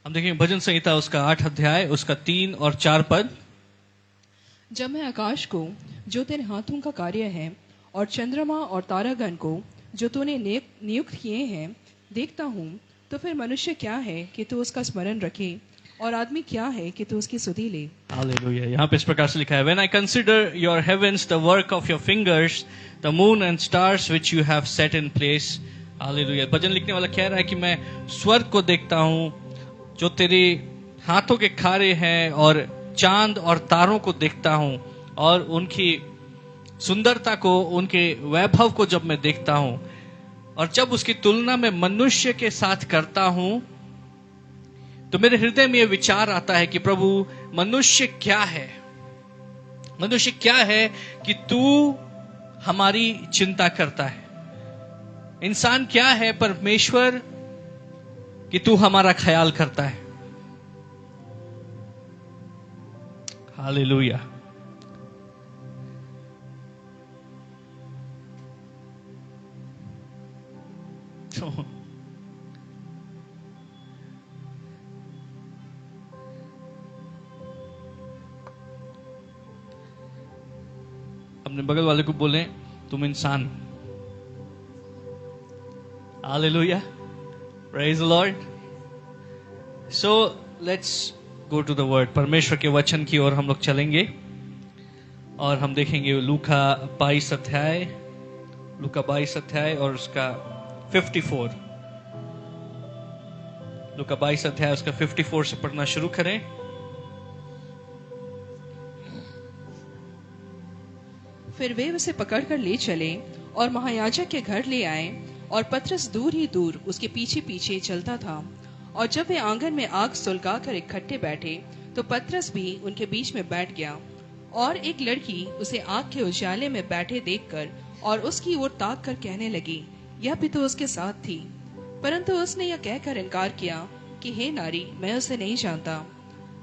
हम देखेंगे भजन संहिता उसका 8 अध्याय उसका 3 और 4 पद। जब मैं आकाश को जो तेरे हाथों का कार्य है और चंद्रमा और तारागण को जो तूने नियुक्त किए हैं देखता हूँ, तो फिर मनुष्य क्या है कि तू उसका स्मरण रखे, और आदमी क्या है कि तू उसकी सुधि ले। हालेलुया। यहाँ पे इस प्रकार से लिखा है, When I consider your heavens, the work of your fingers, the moon and stars which you have set in place. Hallelujah. भजन लिखने वाला कह रहा है कि मैं स्वर्ग को देखता हूँ जो तेरे हाथों के कार्य हैं, और चांद और तारों को देखता हूँ, और उनकी सुंदरता को, उनके वैभव को जब मैं देखता हूँ, और जब उसकी तुलना में मनुष्य के साथ करता हूँ, तो मेरे हृदय में यह विचार आता है कि प्रभु, मनुष्य क्या है, मनुष्य क्या है कि तू हमारी चिंता करता है। इंसान क्या है परमेश्वर कि तू हमारा ख्याल करता है। हालेलुया। अपने बगल वाले को बोलें, तुम इंसान। Hallelujah, praise the Lord. So let's go to the word. परमेश्वर के वचन की ओर हम लोग चलेंगे और हम देखेंगे लूका 22 अध्याय, लूका 22 अध्याय और उसका 54। लूका 22 अध्याय उसका 54 से पढ़ना शुरू करें। फिर वे उसे पकड़कर ले चले और महायाजक के घर ले आए, और पतरस दूर ही दूर उसके पीछे पीछे चलता था। और जब वे आंगन में आग सुलगाकर इकट्ठे बैठे, तो पतरस भी उनके बीच में बैठ गया। और एक लड़की उसे आग के उजाले में बैठे देखकर और उसकी ओर ताक कर कहने लगी, यह भी तो उसके साथ थी। परंतु उसने यह कहकर इनकार किया कि हे नारी, मैं उसे नहीं जानता।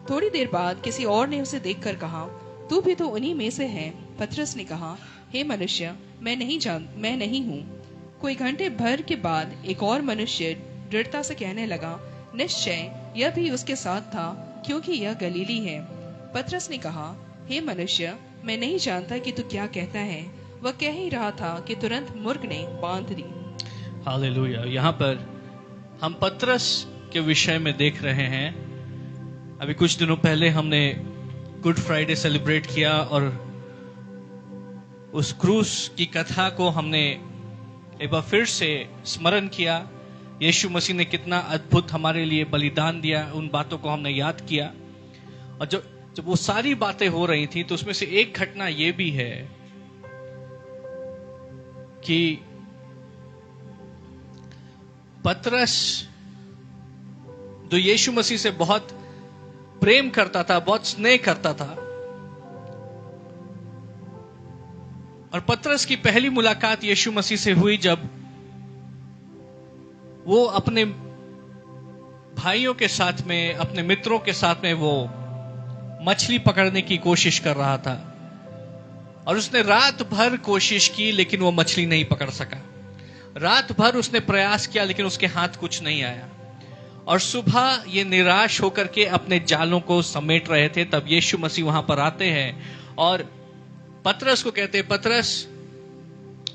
थोड़ी देर बाद किसी और ने उसे देखकर कहा, तू भी तो उन्हीं में से है। पतरस ने कहा, हे मनुष्य, मैं नहीं हूँ। कोई घंटे भर के बाद एक और मनुष्य दृढ़ता से कहने लगा, निश्चय यह भी उसके साथ था, क्योंकि यह गलीली है। पतरस ने कहा, हे मनुष्य, मैं नहीं जानता कि तू क्या कहता है। वह कह ही रहा था कि तुरंत मुर्ग ने बांध दी। हालेलुया। यहाँ पर हम पतरस के विषय में देख रहे हैं। अभी कुछ दिनों पहले हमने गुड फ्राइडे सेलिब्रेट किया और उस क्रूस की कथा को हमने एक बार फिर से स्मरण किया। यीशु मसीह ने कितना अद्भुत हमारे लिए बलिदान दिया, उन बातों को हमने याद किया। और जब वो सारी बातें हो रही थी, तो उसमें से एक घटना ये भी है कि पतरस जो यीशु मसीह से बहुत प्रेम करता था, बहुत स्नेह करता था, और पतरस की पहली मुलाकात यीशु मसीह से हुई जब वो अपने भाइयों के साथ में, अपने मित्रों के साथ में वो मछली पकड़ने की कोशिश कर रहा था। और उसने रात भर कोशिश की, लेकिन वो मछली नहीं पकड़ सका। रात भर उसने प्रयास किया, लेकिन उसके हाथ कुछ नहीं आया। और सुबह ये निराश होकर के अपने जालों को समेट रहे थे, तब यीशु मसीह वहां पर आते हैं और पतरस को कहते हैं, पतरस,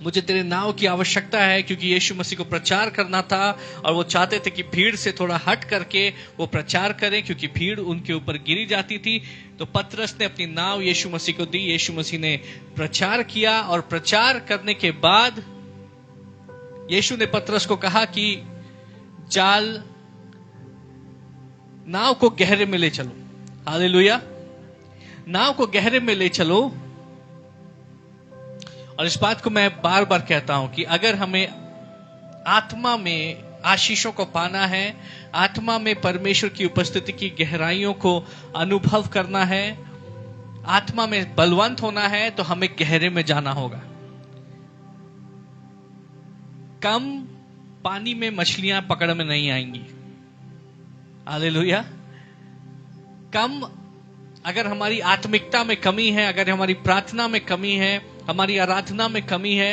मुझे तेरे नाव की आवश्यकता है, क्योंकि यीशु मसीह को प्रचार करना था और वो चाहते थे कि भीड़ से थोड़ा हट करके वो प्रचार करें, क्योंकि भीड़ उनके ऊपर गिरी जाती थी। तो पतरस ने अपनी नाव यीशु मसीह को दी। यीशु मसीह ने प्रचार किया, और प्रचार करने के बाद यीशु ने पतरस को कहा कि जाल, नाव को गहरे में ले चलो। हालेलुया। नाव को गहरे में ले चलो। और इस बात को मैं बार बार कहता हूं कि अगर हमें आत्मा में आशीषों को पाना है, आत्मा में परमेश्वर की उपस्थिति की गहराइयों को अनुभव करना है, आत्मा में बलवंत होना है, तो हमें गहरे में जाना होगा। कम पानी में मछलियां पकड़ में नहीं आएंगी। हालेलुया। कम, अगर हमारी आत्मिकता में कमी है, अगर हमारी प्रार्थना में कमी है, हमारी आराधना में कमी है,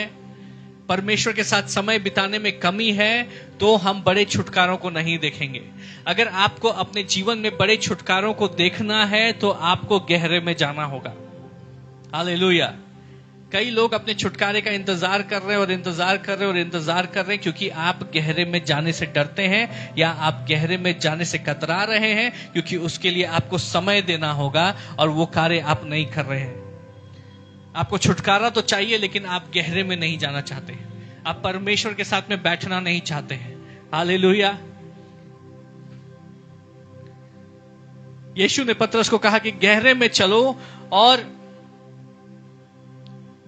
परमेश्वर के साथ समय बिताने में कमी है तो हम बड़े छुटकारों को नहीं देखेंगे। अगर आपको अपने जीवन में बड़े छुटकारों को देखना है तो आपको गहरे में जाना होगा। हालेलुया। कई लोग अपने छुटकारे का इंतजार कर रहे हैं और इंतजार कर रहे हैं और इंतजार कर रहे हैं क्योंकि आप गहरे में जाने से डरते हैं या आप गहरे में जाने से कतरा रहे हैं, क्योंकि उसके लिए आपको समय देना होगा और वो कार्य आप नहीं कर रहे हैं। आपको छुटकारा तो चाहिए लेकिन आप गहरे में नहीं जाना चाहते, आप परमेश्वर के साथ में बैठना नहीं चाहते हैं। हालेलुया। यीशु ने पतरस को कहा कि गहरे में चलो और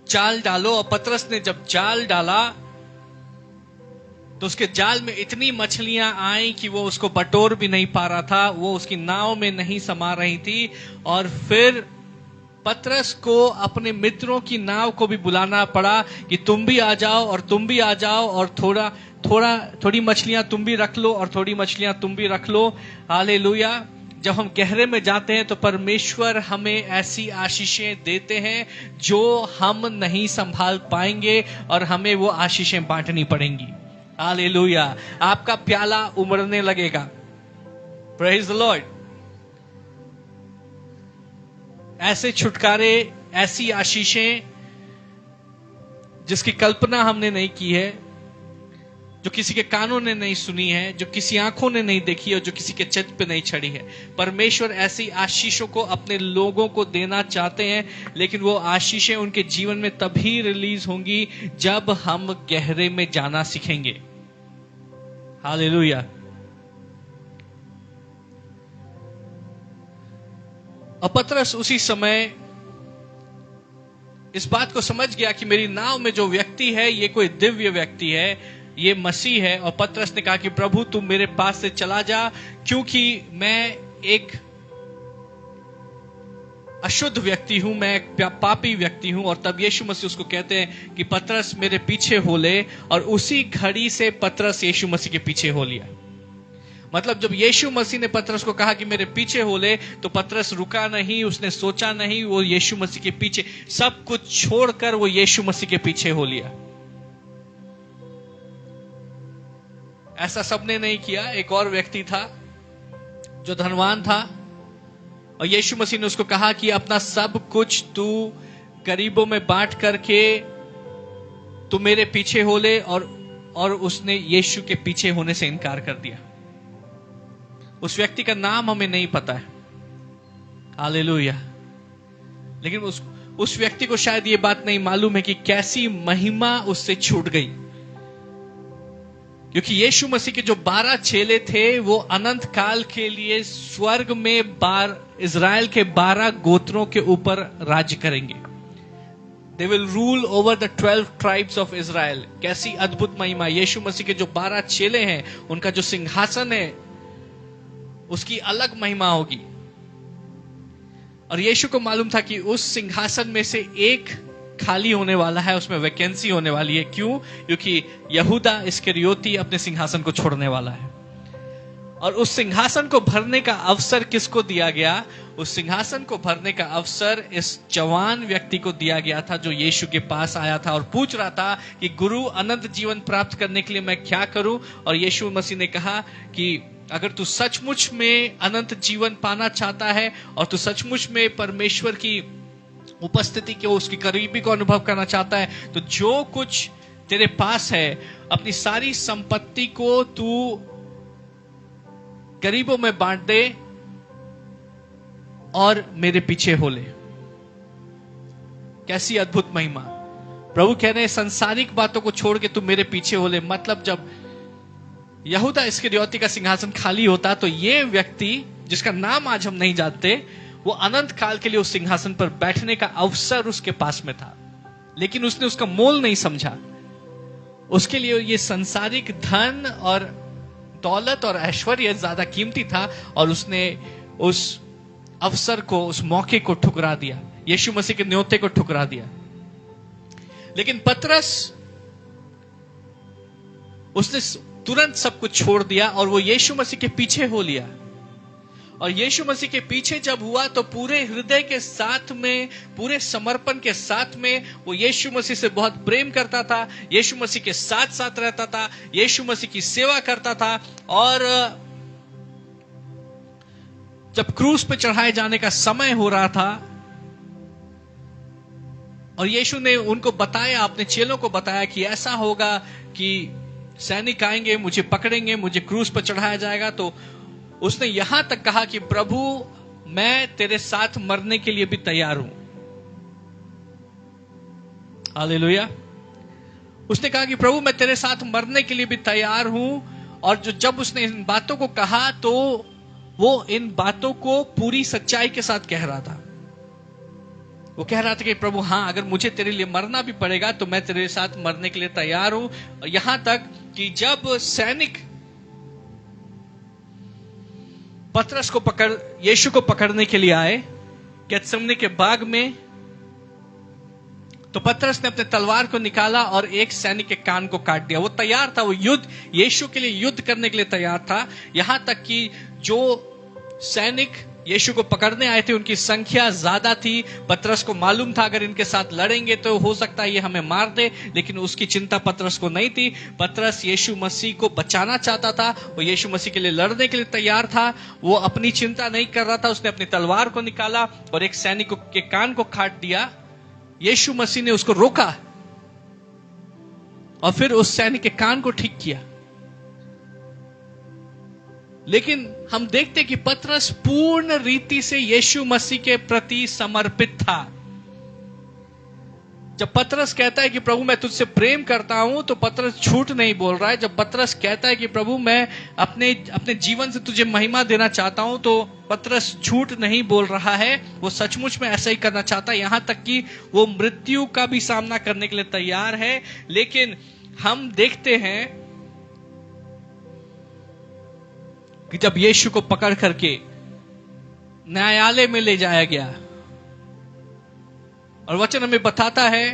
जाल डालो, और पतरस ने जब जाल डाला तो उसके जाल में इतनी मछलियां आई कि वो उसको बटोर भी नहीं पा रहा था, वो उसकी नाव में नहीं समा रही थी। और फिर पतरस को अपने मित्रों की नाव को भी बुलाना पड़ा कि तुम भी आ जाओ और तुम भी आ जाओ और थोड़ी मछलियां तुम भी रख लो और थोड़ी मछलियां तुम भी रख लो। हालेलुया। जब हम गहरे में जाते हैं तो परमेश्वर हमें ऐसी आशीषें देते हैं जो हम नहीं संभाल पाएंगे और हमें वो आशीषें बांटनी पड़ेंगी। हालेलुया। आपका प्याला उमड़ने लगेगा। Praise the Lord. ऐसे छुटकारे, ऐसी आशीषें जिसकी कल्पना हमने नहीं की है, जो किसी के कानों ने नहीं सुनी है, जो किसी आंखों ने नहीं देखी और जो किसी के चित्त पे नहीं चढ़ी है। परमेश्वर ऐसी आशीषों को अपने लोगों को देना चाहते हैं, लेकिन वो आशीषें उनके जीवन में तभी रिलीज होंगी जब हम गहरे में जाना सीखेंगे। हालेलुया। और पतरस उसी समय इस बात को समझ गया कि मेरी नाव में जो व्यक्ति है ये कोई दिव्य व्यक्ति है, ये मसीह है। और पतरस ने कहा कि प्रभु तुम मेरे पास से चला जा, क्योंकि मैं एक अशुद्ध व्यक्ति हूं, मैं एक पापी व्यक्ति हूं। और तब यीशु मसीह उसको कहते हैं कि पतरस मेरे पीछे हो ले, और उसी घड़ी से पतरस यीशु मसीह के पीछे हो लिया। मतलब जब यीशु मसीह ने पतरस को कहा कि मेरे पीछे हो ले, तो पतरस रुका नहीं, उसने सोचा नहीं, वो यीशु मसीह के पीछे सब कुछ छोड़कर वो यीशु मसीह के पीछे हो लिया। ऐसा सबने नहीं किया। एक और व्यक्ति था जो धनवान था, और यीशु मसीह ने उसको कहा कि अपना सब कुछ तू गरीबों में बांट करके तू मेरे पीछे हो ले, और उसने यीशु के पीछे होने से इनकार कर दिया। उस व्यक्ति का नाम हमें नहीं पता है। हालेलुया। लेकिन उस व्यक्ति को शायद ये बात नहीं मालूम है कि कैसी महिमा उससे छूट गई, क्योंकि यीशु मसीह के जो 12 चेले थे वो अनंत काल के लिए स्वर्ग में इजराइल के 12 गोत्रों के ऊपर राज्य करेंगे। They will rule over the 12 tribes of Israel। कैसी अद्भुत महिमा। यीशु मसीह के जो 12 चेले हैं उनका जो सिंहासन है उसकी अलग महिमा होगी। और यीशु को मालूम था कि उस सिंहासन में से एक खाली होने वाला है, उसमें वैकेंसी होने वाली है। क्यों? क्योंकि यहूदा इस्करियोती अपने सिंहासन को छोड़ने वाला है। और उस सिंहासन को भरने का अवसर किसको दिया गया? उस सिंहासन को भरने का अवसर इस जवान व्यक्ति को दिया गया था जो यीशु के पास आया था और पूछ रहा था कि गुरु, अनंत जीवन प्राप्त करने के लिए मैं क्या करूं? और यीशु मसीह ने कहा कि अगर तू सचमुच में अनंत जीवन पाना चाहता है और तू सचमुच में परमेश्वर की उपस्थिति के, उसकी करीबी को अनुभव करना चाहता है, तो जो कुछ तेरे पास है अपनी सारी संपत्ति को तू गरीबों में बांट दे और मेरे पीछे हो ले। कैसी अद्भुत महिमा। प्रभु कह रहे हैं संसारिक बातों को छोड़ के तू मेरे पीछे हो ले। मतलब जब यहूदा इस्करियोती का सिंहासन खाली होता तो ये व्यक्ति, जिसका नाम आज हम नहीं जानते, वो अनंत काल के लिए उस सिंहासन पर बैठने का अवसर उसके पास में था, लेकिन उसने उसका मोल नहीं समझा। उसके लिए ये संसारिक धन और दौलत और ऐश्वर्य ज्यादा कीमती था, और उसने उस अवसर को, उस मौके को ठुकरा दिया, यीशु मसीह के न्योते को ठुकरा दिया। लेकिन पतरस, उसने तुरंत सब कुछ छोड़ दिया और वो यीशु मसीह के पीछे हो लिया। और यीशु मसीह के पीछे जब हुआ तो पूरे हृदय के साथ में, पूरे समर्पण के साथ में वो यीशु मसीह से बहुत प्रेम करता था, यीशु मसीह के साथ साथ रहता था, यीशु मसीह की सेवा करता था। और जब क्रूस पे चढ़ाए जाने का समय हो रहा था और यीशु ने उनको बताया, अपने चेलों को बताया कि ऐसा होगा कि सैनिक आएंगे, मुझे पकड़ेंगे, मुझे क्रूस पर चढ़ाया जाएगा, तो उसने यहां तक कहा कि प्रभु मैं तेरे साथ मरने के लिए भी तैयार हूं। हालेलुया। उसने कहा कि प्रभु मैं तेरे साथ मरने के लिए भी तैयार हूं। और जब उसने इन बातों को कहा तो वो इन बातों को पूरी सच्चाई के साथ कह रहा था। वो कह रहा था कि प्रभु हाँ, अगर मुझे तेरे लिए मरना भी पड़ेगा तो मैं तेरे साथ मरने के लिए तैयार हूं। यहां तक कि जब सैनिक पतरस को यीशु को पकड़ने के लिए आए गेत्सेमनी के बाग में, तो पतरस ने अपने तलवार को निकाला और एक सैनिक के कान को काट दिया। वो तैयार था, वो यीशु के लिए युद्ध करने के लिए तैयार था। यहां तक कि जो सैनिक यीशु को पकड़ने आए थे उनकी संख्या ज्यादा थी। पतरस को मालूम था अगर इनके साथ लड़ेंगे तो हो सकता है ये हमें मार दे, लेकिन उसकी चिंता पतरस को नहीं थी। पतरस यीशु मसीह को बचाना चाहता था, वो यीशु मसीह के लिए लड़ने के लिए तैयार था। वो अपनी चिंता नहीं कर रहा था। उसने अपनी तलवार को निकाला और एक सैनिक के कान को काट दिया। यीशु मसीह ने उसको रोका और फिर उस सैनिक के कान को ठीक किया। लेकिन हम देखते कि पतरस पूर्ण रीति से यीशु मसीह के प्रति समर्पित था। जब पतरस कहता है कि प्रभु मैं तुझसे प्रेम करता हूं, तो पतरस झूठ नहीं बोल रहा है। जब पतरस कहता है कि प्रभु मैं अपने जीवन से तुझे महिमा देना चाहता हूं, तो पतरस झूठ नहीं बोल रहा है। वो सचमुच में ऐसा ही करना चाहता है, यहां तक कि वो मृत्यु का भी सामना करने के लिए तैयार है। लेकिन हम देखते हैं कि जब यीशु को पकड़ करके न्यायालय में ले जाया गया, और वचन हमें बताता है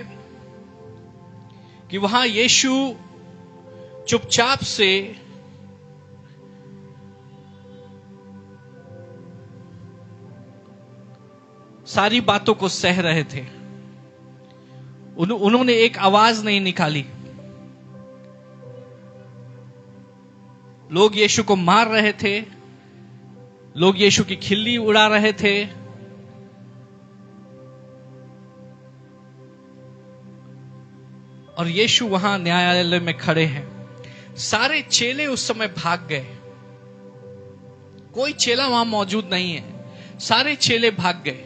कि वहां यीशु चुपचाप से सारी बातों को सह रहे थे। उन्होंने एक आवाज नहीं निकाली। लोग यीशु को मार रहे थे, लोग यीशु की खिल्ली उड़ा रहे थे, और यीशु वहां न्यायालय में खड़े हैं। सारे चेले उस समय भाग गए, कोई चेला वहां मौजूद नहीं है। सारे चेले भाग गए,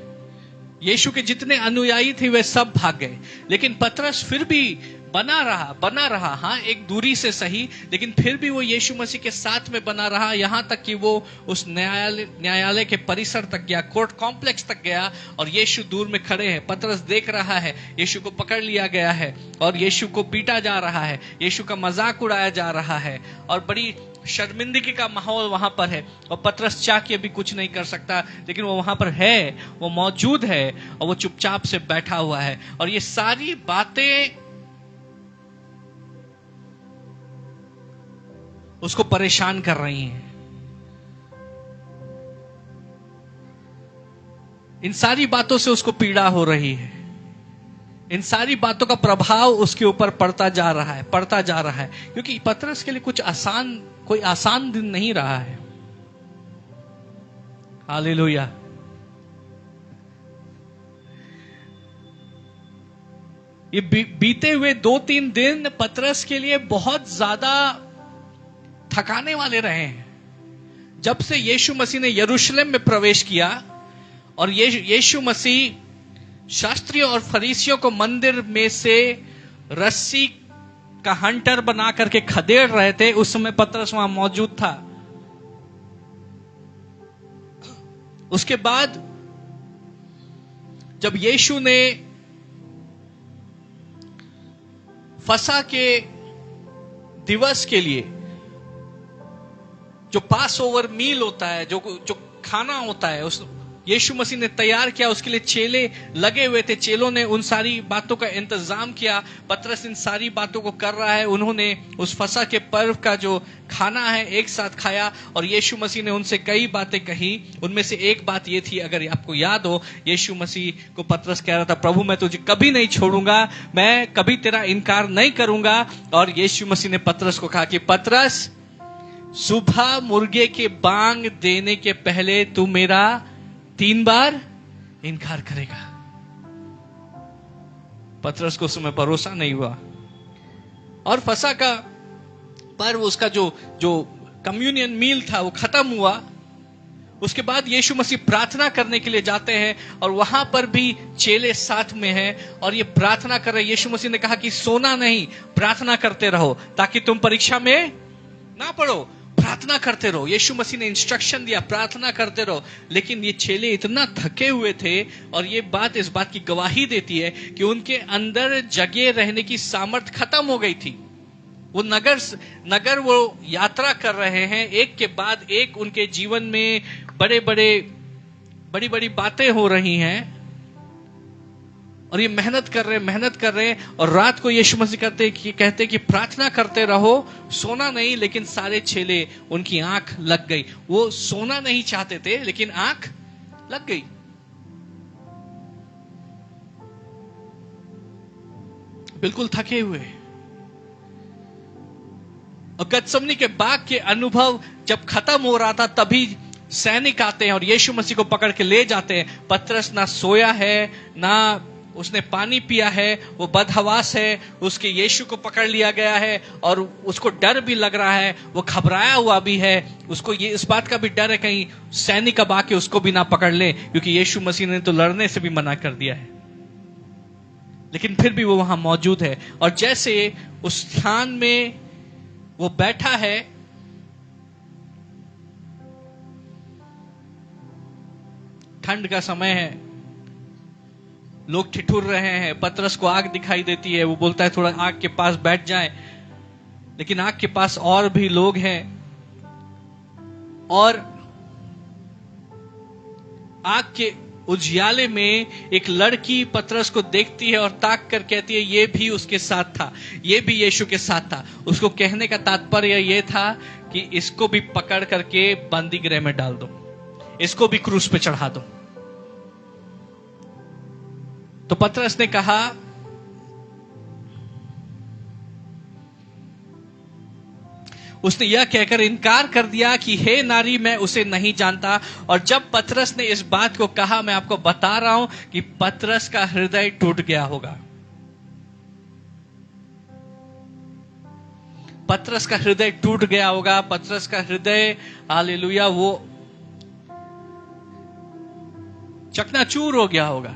यीशु के जितने अनुयायी थे वे सब भाग गए। लेकिन पतरस फिर भी बना रहा, हाँ एक दूरी से सही, लेकिन फिर भी वो यीशु मसीह के साथ में बना रहा। यहां तक कि वो उस न्यायालय के परिसर तक गया, कोर्ट कॉम्प्लेक्स तक गया, और यीशु दूर में खड़े हैं। पतरस देख रहा है यीशु को पकड़ लिया गया है और यीशु को पीटा जा रहा है, यीशु का मजाक उड़ाया जा रहा है, और बड़ी शर्मिंदगी का माहौल वहां पर है। और पतरस चाह के भी कुछ नहीं कर सकता, लेकिन वो वहां पर है, वो मौजूद है, और वो चुपचाप से बैठा हुआ है। और ये सारी बातें उसको परेशान कर रही हैं। इन सारी बातों से उसको पीड़ा हो रही है, इन सारी बातों का प्रभाव उसके ऊपर पड़ता जा रहा है, क्योंकि पतरस के लिए कोई आसान दिन नहीं रहा है। हालेलुया। ये बीते हुए 2-3 दिन पतरस के लिए बहुत ज्यादा थकाने वाले रहे हैं। जब से यीशु मसीह ने यरूशलेम में प्रवेश किया और यीशु मसीह शास्त्रियों और फरीसियों को मंदिर में से रस्सी का हंटर बना करके खदेड़ रहे थे, उस समय पतरस वहां मौजूद था। उसके बाद जब यीशु ने फसह के दिवस के लिए जो पास ओवर मील होता है, जो खाना होता है, यीशु मसीह ने तैयार किया, उसके लिए चेले लगे हुए थे, चेलों ने उन सारी बातों का इंतजाम किया। पतरस इन सारी बातों को कर रहा है। उन्होंने उस फसह के पर्व का जो खाना है एक साथ खाया और यीशु मसीह ने उनसे कई बातें कही। उनमें से एक बात ये थी, अगर आपको याद हो, यीशु मसीह को पतरस कह रहा था, प्रभु मैं तुझे कभी नहीं छोड़ूंगा, मैं कभी तेरा इनकार नहीं करूंगा। और यीशु मसीह ने पतरस को कहा कि पतरस, सुबह मुर्गे के बांग देने के पहले तू मेरा 3 बार इनकार करेगा। पतरस को उसमें भरोसा नहीं हुआ और फसह का पर्व, उसका जो कम्युनियन मील था वो खत्म हुआ। उसके बाद यीशु मसीह प्रार्थना करने के लिए जाते हैं और वहां पर भी चेले साथ में हैं और ये प्रार्थना कर रहे हैं। यीशु मसीह ने कहा कि सोना नहीं, प्रार्थना करते रहो ताकि तुम परीक्षा में ना पड़ो, प्रार्थना करते रहो। यीशु मसीह ने इंस्ट्रक्शन दिया, प्रार्थना करते रहो। लेकिन ये चेले इतना थके हुए थे और ये बात इस बात की गवाही देती है कि उनके अंदर जगे रहने की सामर्थ खत्म हो गई थी। वो नगर वो यात्रा कर रहे हैं, एक के बाद एक उनके जीवन में बड़ी बड़ी बातें हो रही हैं और ये मेहनत कर रहे हैं और रात को यीशु मसीह कहते कि प्रार्थना करते रहो, सोना नहीं। लेकिन सारे चेले, उनकी आंख लग गई। वो सोना नहीं चाहते थे लेकिन आंख लग गई। बिल्कुल थके हुए। और गतसमनी के बाग के अनुभव जब खत्म हो रहा था तभी सैनिक आते हैं और यीशु मसीह को पकड़ के ले जाते हैं। पतरस ना सोया है, ना उसने पानी पिया है, वो बदहवास है, उसके यीशु को पकड़ लिया गया है और उसको डर भी लग रहा है, वो घबराया हुआ भी है। उसको ये इस बात का भी डर है कहीं सैनिक अब आके उसको भी ना पकड़ ले, क्योंकि यीशु मसीह ने तो लड़ने से भी मना कर दिया है। लेकिन फिर भी वो वहां मौजूद है और जैसे उस स्थान में वो बैठा है, ठंड का समय है, लोग ठिठुर रहे हैं। पतरस को आग दिखाई देती है, वो बोलता है थोड़ा आग के पास बैठ जाए, लेकिन आग के पास और भी लोग हैं और आग के उजियाले में एक लड़की पतरस को देखती है और ताक कर कहती है ये भी उसके साथ था, ये भी यीशु के साथ था। उसको कहने का तात्पर्य ये था कि इसको भी पकड़ करके बंदी गृह में डाल दो, इसको भी क्रूस पे चढ़ा दो। तो पतरस ने कहा, उसने यह कहकर इनकार कर दिया कि हे नारी, मैं उसे नहीं जानता। और जब पतरस ने इस बात को कहा, मैं आपको बता रहा हूं कि पतरस का हृदय टूट गया होगा। पतरस का हृदय टूट गया होगा। पतरस का हृदय, हालेलुया, वो चकनाचूर हो गया होगा,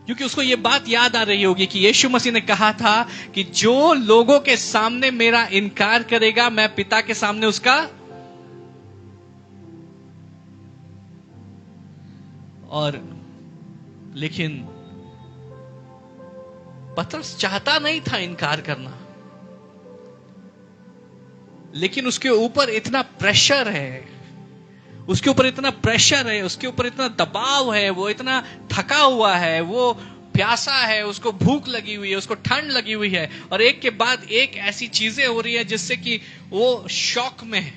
क्योंकि उसको यह बात याद आ रही होगी कि यीशु मसीह ने कहा था कि जो लोगों के सामने मेरा इनकार करेगा, मैं पिता के सामने उसका। और लेकिन पतरस चाहता नहीं था इनकार करना, लेकिन उसके ऊपर इतना प्रेशर है, उसके ऊपर इतना प्रेशर है, उसके ऊपर इतना दबाव है, वो इतना थका हुआ है, वो प्यासा है, उसको भूख लगी हुई है, उसको ठंड लगी हुई है और एक के बाद एक ऐसी चीजें हो रही है जिससे कि वो शॉक में है।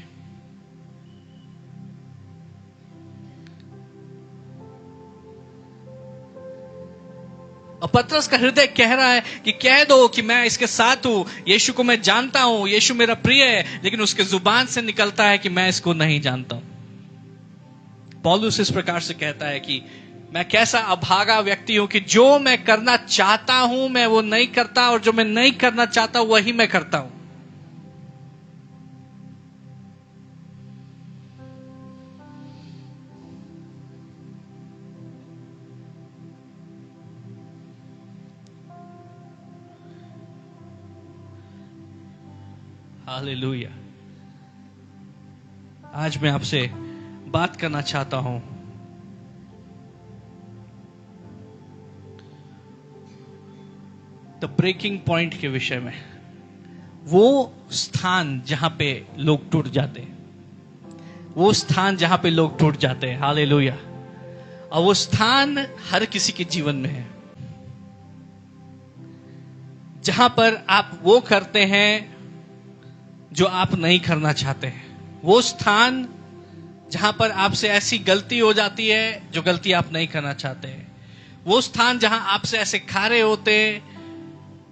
और पतरस का हृदय कह रहा है कि कह दो कि मैं इसके साथ हूं, यीशु को मैं जानता हूं, यीशु मेरा प्रिय है, लेकिन उसके जुबान से निकलता है कि मैं इसको नहीं जानता हूं। पौलुस इस प्रकार से कहता है कि मैं कैसा अभागा व्यक्ति हूं कि जो मैं करना चाहता हूं मैं वो नहीं करता, और जो मैं नहीं करना चाहता वही मैं करता हूं। हालेलुया। आज मैं आपसे बात करना चाहता हूं द ब्रेकिंग पॉइंट के विषय में, वो स्थान जहां पे लोग टूट जाते हैं। वो स्थान जहां पे लोग टूट जाते हैं। हालेलुया। और वो स्थान हर किसी के जीवन में है, जहां पर आप वो करते हैं जो आप नहीं करना चाहते हैं। वो स्थान जहां पर आपसे ऐसी गलती हो जाती है जो गलती आप नहीं करना चाहते हैं। वो स्थान जहां आपसे ऐसे खारे होते,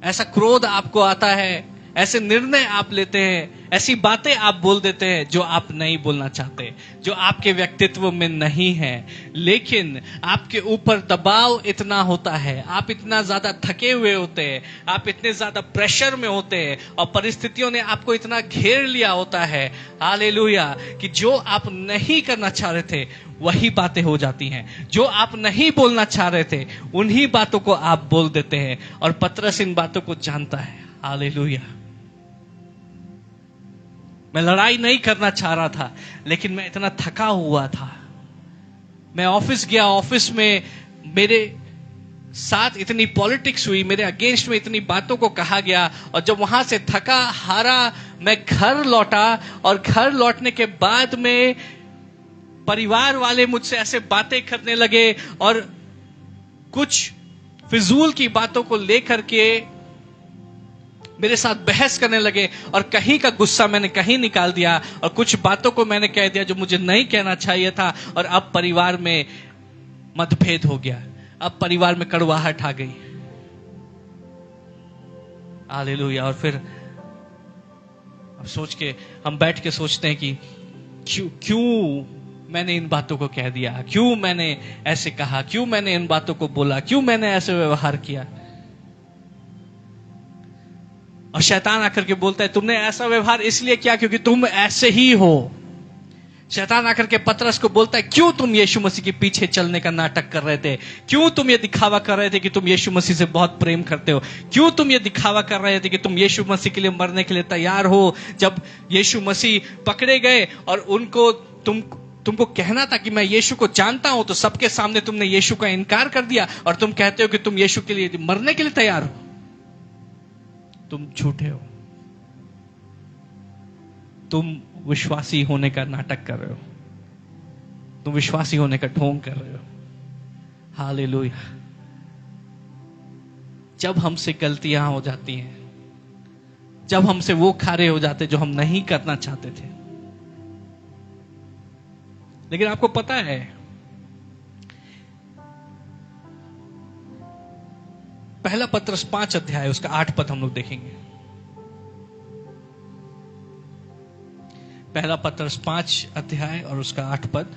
ऐसा क्रोध आपको आता है, ऐसे निर्णय आप लेते हैं, ऐसी बातें आप बोल देते हैं जो आप नहीं बोलना चाहते, जो आपके व्यक्तित्व में नहीं है। लेकिन आपके ऊपर दबाव इतना होता है, आप इतना ज्यादा थके हुए होते हैं, आप इतने ज्यादा प्रेशर में होते हैं और परिस्थितियों ने आपको इतना घेर लिया होता है, हालेलुया, कि जो आप नहीं करना चाह रहे थे वही बातें हो जाती हैं। जो आप नहीं बोलना चाह रहे थे उन्हीं बातों को आप बोल देते हैं। और पतरस इन बातों को जानता है। हालेलुया। मैं लड़ाई नहीं करना चाह रहा था, लेकिन मैं इतना थका हुआ था। मैं ऑफिस गया, ऑफिस में मेरे साथ इतनी पॉलिटिक्स हुई, मेरे अगेंस्ट में इतनी बातों को कहा गया, और जब वहां से थका हारा मैं घर लौटा, और घर लौटने के बाद में परिवार वाले मुझसे ऐसे बातें करने लगे और कुछ फिजूल की बातों को लेकर के मेरे साथ बहस करने लगे, और कहीं का गुस्सा मैंने कहीं निकाल दिया, और कुछ बातों को मैंने कह दिया जो मुझे नहीं कहना चाहिए था। और अब परिवार में मतभेद हो गया, अब परिवार में कड़वाहट आ गई। हालेलुया। और फिर अब सोच के हम बैठ के सोचते हैं कि क्यों मैंने इन बातों को कह दिया, क्यों मैंने ऐसे कहा, क्यों मैंने इन बातों को बोला, क्यों मैंने ऐसे व्यवहार किया। और शैतान आकर के बोलता है तुमने ऐसा व्यवहार इसलिए किया क्योंकि तुम ऐसे ही हो। शैतान आकर के पतरस को बोलता है क्यों तुम यीशु मसीह के पीछे चलने का नाटक कर रहे थे, क्यों तुम ये दिखावा कर रहे थे कि तुम यीशु मसीह से बहुत प्रेम करते हो, क्यों तुम ये दिखावा कर रहे थे कि तुम यीशु मसीह के लिए मरने के लिए तैयार हो। जब यीशु मसीह पकड़े गए और उनको तुमको कहना था कि मैं यीशु को जानता हूं, तो सबके सामने तुमने यीशु का इनकार कर दिया और तुम कहते हो कि तुम यीशु के लिए मरने के लिए तैयार हो। तुम झूठे हो, तुम विश्वासी होने का नाटक कर रहे हो, तुम विश्वासी होने का ढोंग कर रहे हो। हालेलुया। जब हमसे गलतियां हो जाती हैं, जब हमसे वो कार्य हो जाते जो हम नहीं करना चाहते थे, लेकिन आपको पता है पहला पत्रस 5 अध्याय उसका 8 पद हम लोग देखेंगे। पहला पत्रस 5 अध्याय और उसका 8 पद।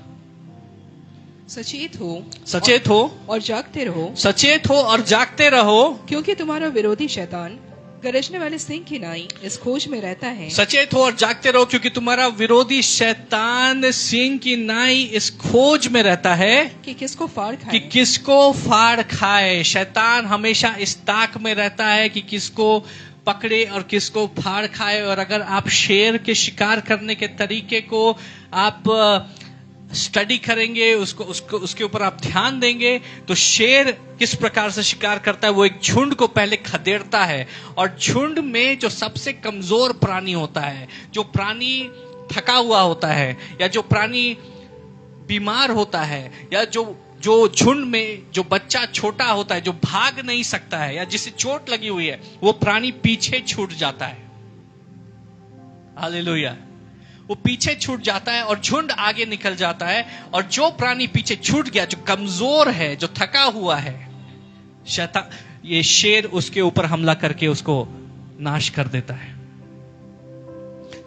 सचेत हो और जागते रहो, सचेत हो और जागते रहो, क्योंकि तुम्हारा विरोधी शैतान गरजने वाले सिंह की नाई इस खोज में रहता है। सचेत हो और जागते रहो क्योंकि तुम्हारा विरोधी शैतान सिंह की नाई इस खोज में रहता है कि किसको फाड़ खाए। शैतान हमेशा इस ताक में रहता है कि किसको पकड़े और किसको फाड़ खाए। और अगर आप शेर के शिकार करने के तरीके को आप स्टडी करेंगे, उसके ऊपर आप ध्यान देंगे, तो शेर किस प्रकार से शिकार करता है। वो एक झुंड को पहले खदेड़ता है, और झुंड में जो सबसे कमजोर प्राणी होता है, जो प्राणी थका हुआ होता है, या जो प्राणी बीमार होता है, या जो झुंड में जो बच्चा छोटा होता है, जो भाग नहीं सकता है, या जिसे चोट लगी हुई है, वो प्राणी पीछे छूट जाता है। हालेलुया। वो पीछे छूट जाता है और झुंड आगे निकल जाता है। और जो प्राणी पीछे छूट गया, जो कमजोर है, जो थका हुआ है, शैतान, ये शेर उसके ऊपर हमला करके उसको नाश कर देता है।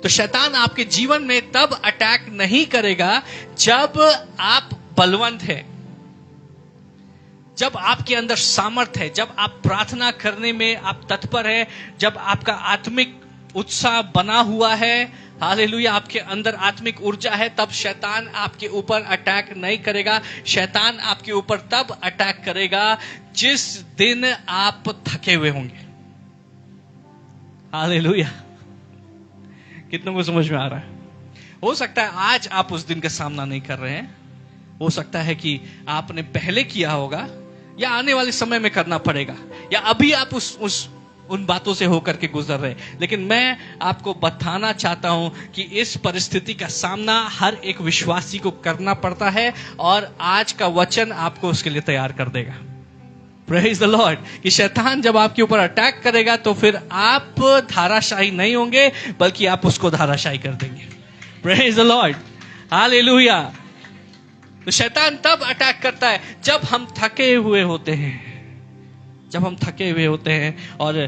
तो शैतान आपके जीवन में तब अटैक नहीं करेगा जब आप बलवंत है, जब आपके अंदर सामर्थ्य है, जब आप प्रार्थना करने में आप तत्पर है, जब आपका आत्मिक उत्साह बना हुआ है। हालेलुया। आपके अंदर आत्मिक ऊर्जा है, तब शैतान आपके ऊपर अटैक नहीं करेगा। शैतान आपके ऊपर तब अटैक करेगा जिस दिन आप थके हुए होंगे। हालेलुया। कितनों को समझ में आ रहा है? हो सकता है आज आप उस दिन का सामना नहीं कर रहे हैं, हो सकता है कि आपने पहले किया होगा, या आने वाले समय में करना पड़ेगा, या अभी आप उन बातों से होकर के गुजर रहे। लेकिन मैं आपको बताना चाहता हूं कि इस परिस्थिति का सामना हर एक विश्वासी को करना पड़ता है, और आज का वचन आपको उसके लिए तैयार कर देगा। Praise the Lord. कि शैतान जब आपके ऊपर अटैक करेगा तो फिर आप धाराशाही नहीं होंगे, बल्कि आप उसको धाराशाही कर देंगे। Praise the Lord, hallelujah. तो शैतान तब अटैक करता है जब हम थके हुए होते हैं, जब हम थके हुए होते हैं। और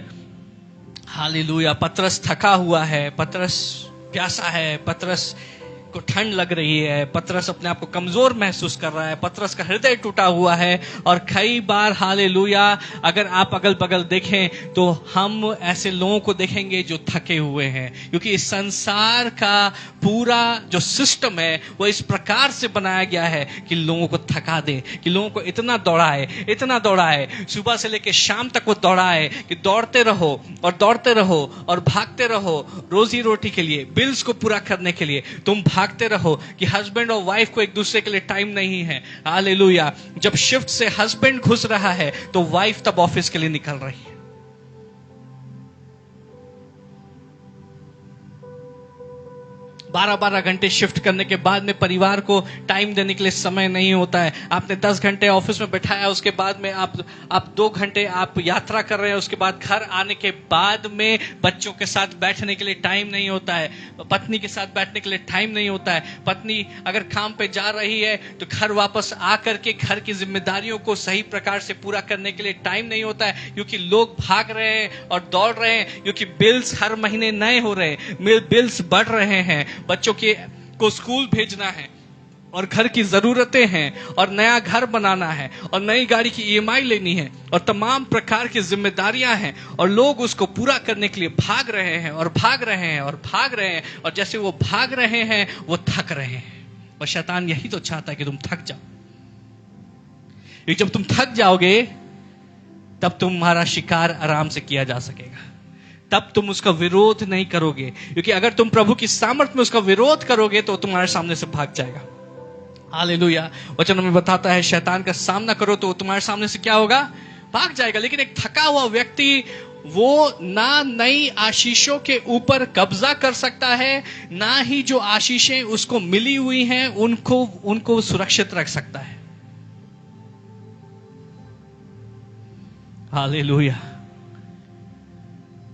हालेलुया, पतरस थका हुआ है, पतरस प्यासा है, पतरस को ठंड लग रही है, पतरस अपने आप को कमजोर महसूस कर रहा है, पतरस का हृदय टूटा हुआ है। और कई बार हालेलुया, अगर आप अगल बगल देखें तो हम ऐसे लोगों को देखेंगे जो थके हुए हैं, क्योंकि इस संसार का पूरा जो सिस्टम है वो इस प्रकार से बनाया गया है कि लोगों को थका दे, कि लोगों को इतना दौड़ाए, सुबह से लेकर शाम तक वो दौड़ाए कि दौड़ते रहो और दौड़ते रहो और भागते रहो रोजी रोटी के लिए, बिल्स को पूरा करने के लिए तुम भागते रहो, कि हस्बैंड और वाइफ को एक दूसरे के लिए टाइम नहीं है। हालेलुया। जब शिफ्ट से हस्बैंड घुस रहा है तो वाइफ तब ऑफिस के लिए निकल रही है। 12-12 घंटे शिफ्ट करने के बाद में परिवार को टाइम देने के लिए समय नहीं होता है। आपने 10 घंटे ऑफिस में बैठाया, उसके बाद में आप 2 घंटे आप यात्रा कर रहे हैं, उसके बाद घर आने के बाद में बच्चों के साथ बैठने के लिए टाइम नहीं होता है, पत्नी के साथ बैठने के लिए टाइम नहीं होता है। पत्नी अगर काम पे जा रही है तो घर वापस आकर के घर की जिम्मेदारियों को सही प्रकार से पूरा करने के लिए टाइम नहीं होता है, क्योंकि लोग भाग रहे हैं और दौड़ रहे हैं, क्योंकि बिल्स हर महीने नए हो रहे हैं, बिल्स बढ़ रहे हैं, बच्चों को स्कूल भेजना है और घर की जरूरतें हैं और नया घर बनाना है और नई गाड़ी की ईएमआई लेनी है और तमाम प्रकार की जिम्मेदारियां हैं, और लोग उसको पूरा करने के लिए भाग रहे हैं और भाग रहे हैं और भाग रहे हैं, और जैसे वो भाग रहे हैं वो थक रहे हैं। और शैतान यही तो चाहता है कि तुम थक जाओ, क्योंकि जब तुम थक जाओगे तब तुम्हारा शिकार आराम से किया जा सकेगा, तब तुम उसका विरोध नहीं करोगे, क्योंकि अगर तुम प्रभु की सामर्थ में उसका विरोध करोगे तो तुम्हारे सामने से भाग जाएगा। हालेलुया। वचन में बताता है शैतान का सामना करो तो तुम्हारे सामने से क्या होगा? भाग जाएगा। लेकिन एक थका हुआ व्यक्ति वो ना नई आशीषों के ऊपर कब्जा कर सकता है, ना ही जो आशीषें उसको मिली हुई हैं उनको सुरक्षित रख सकता है। हालेलुया।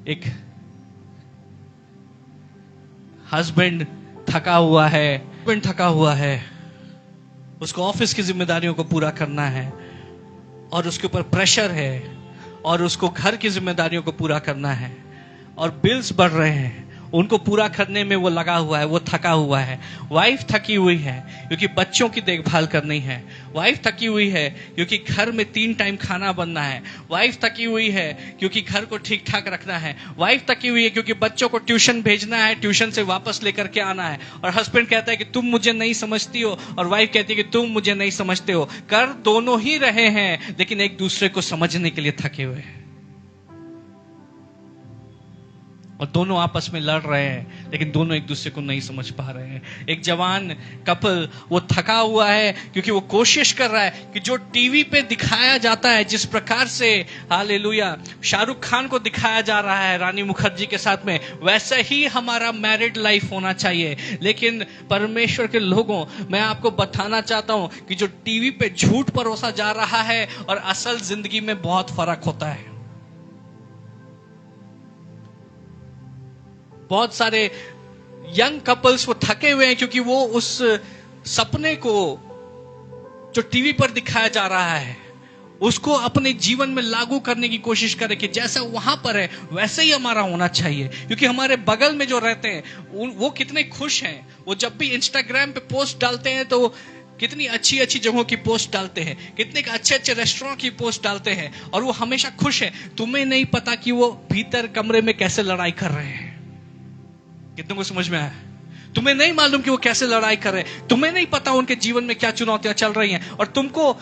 एक हस्बैंड थका हुआ है, उसको ऑफिस की जिम्मेदारियों को पूरा करना है और उसके ऊपर प्रेशर है, और उसको घर की जिम्मेदारियों को पूरा करना है, और बिल्स बढ़ रहे हैं, उनको पूरा करने में वो लगा हुआ है, वो थका हुआ है। वाइफ थकी हुई है क्योंकि बच्चों की देखभाल करनी है। वाइफ थकी हुई है क्योंकि घर में 3 टाइम खाना बनना है। वाइफ थकी हुई है क्योंकि घर को ठीक ठाक रखना है। वाइफ थकी हुई है क्योंकि बच्चों को ट्यूशन भेजना है, ट्यूशन से वापस लेकर के आना है। और हस्बैंड कहता है कि तुम मुझे नहीं समझती हो, और वाइफ कहती है कि तुम मुझे नहीं समझते हो। कर दोनों ही रहे हैं, लेकिन एक दूसरे को समझने के लिए थके हुए हैं, और दोनों आपस में लड़ रहे हैं, लेकिन दोनों एक दूसरे को नहीं समझ पा रहे हैं। एक जवान कपल वो थका हुआ है क्योंकि वो कोशिश कर रहा है कि जो टीवी पे दिखाया जाता है, जिस प्रकार से हालेलुया शाहरुख खान को दिखाया जा रहा है रानी मुखर्जी के साथ में, वैसे ही हमारा मैरिड लाइफ होना चाहिए। लेकिन परमेश्वर के लोगों, मैं आपको बताना चाहता हूं कि जो टीवी पे झूठ परोसा जा रहा है और असल जिंदगी में बहुत फर्क होता है। बहुत सारे यंग कपल्स वो थके हुए हैं क्योंकि वो उस सपने को जो टीवी पर दिखाया जा रहा है उसको अपने जीवन में लागू करने की कोशिश करें कि जैसा वहां पर है वैसे ही हमारा होना चाहिए। क्योंकि हमारे बगल में जो रहते हैं वो कितने खुश हैं, वो जब भी इंस्टाग्राम पे पोस्ट डालते हैं तो कितनी अच्छी अच्छी जगहों की पोस्ट डालते हैं, कितने अच्छे अच्छे रेस्टोरेंट की पोस्ट डालते हैं, और वो हमेशा खुश है। तुम्हें नहीं पता कि वो भीतर कमरे में कैसे लड़ाई कर रहे हैं। कितनों को समझ में आया? तुम्हें नहीं मालूम कि वो कैसे लड़ाई कर रहे हैं, तुम्हें नहीं पता उनके जीवन में क्या चुनौतियां चल रही हैं, और तुमको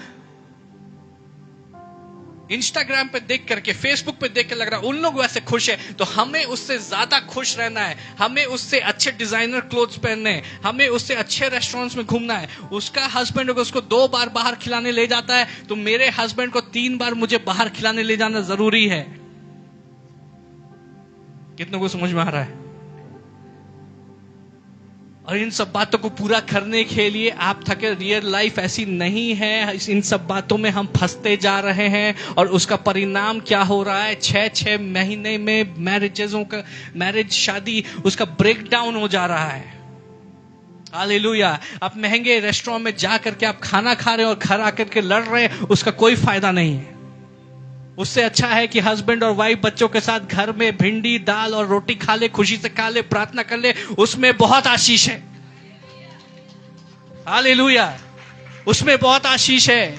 इंस्टाग्राम पे देख करके, फेसबुक पे देख के लग रहा है उन लोग वैसे खुश है, तो हमें उससे ज्यादा खुश रहना है, हमें उससे अच्छे डिजाइनर क्लोथ्स पहनने हैं, हमें उससे अच्छे रेस्टोरेंट्स में घूमना है। उसका हस्बैंड अगर उसको 2 बार बाहर खिलाने ले जाता है तो मेरे हस्बैंड को 3 बार मुझे बाहर खिलाने ले जाना जरूरी है। कितनों को समझ में आ रहा है? और इन सब बातों को पूरा करने के लिए आप थके, रियल लाइफ ऐसी नहीं है। इन सब बातों में हम फंसते जा रहे हैं और उसका परिणाम क्या हो रहा है? 6-6 महीने में मैरिज शादी उसका ब्रेक डाउन हो जा रहा है। हालेलुया। आप महंगे रेस्टोरेंट में जा करके आप खाना खा रहे हो और घर आकर के लड़ रहे हैं, उसका कोई फायदा नहीं है। उससे अच्छा है कि हस्बैंड और वाइफ बच्चों के साथ घर में भिंडी दाल और रोटी खा ले, खुशी से खा ले, प्रार्थना कर ले, उसमें बहुत आशीष है। हालेलुया, उसमें बहुत आशीष है।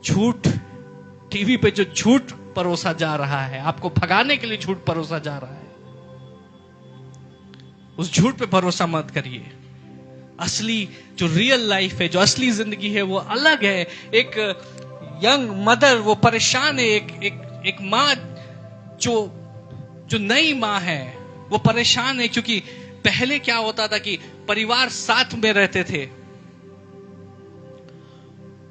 झूठ, टीवी पे जो झूठ परोसा जा रहा है, आपको भगाने के लिए झूठ परोसा जा रहा है, उस झूठ पे भरोसा मत करिए। असली जो रियल लाइफ है, जो असली जिंदगी है, वो अलग है। एक यंग मदर वो परेशान है, एक माँ जो नई माँ है वो परेशान है, क्योंकि पहले क्या होता था कि परिवार साथ में रहते थे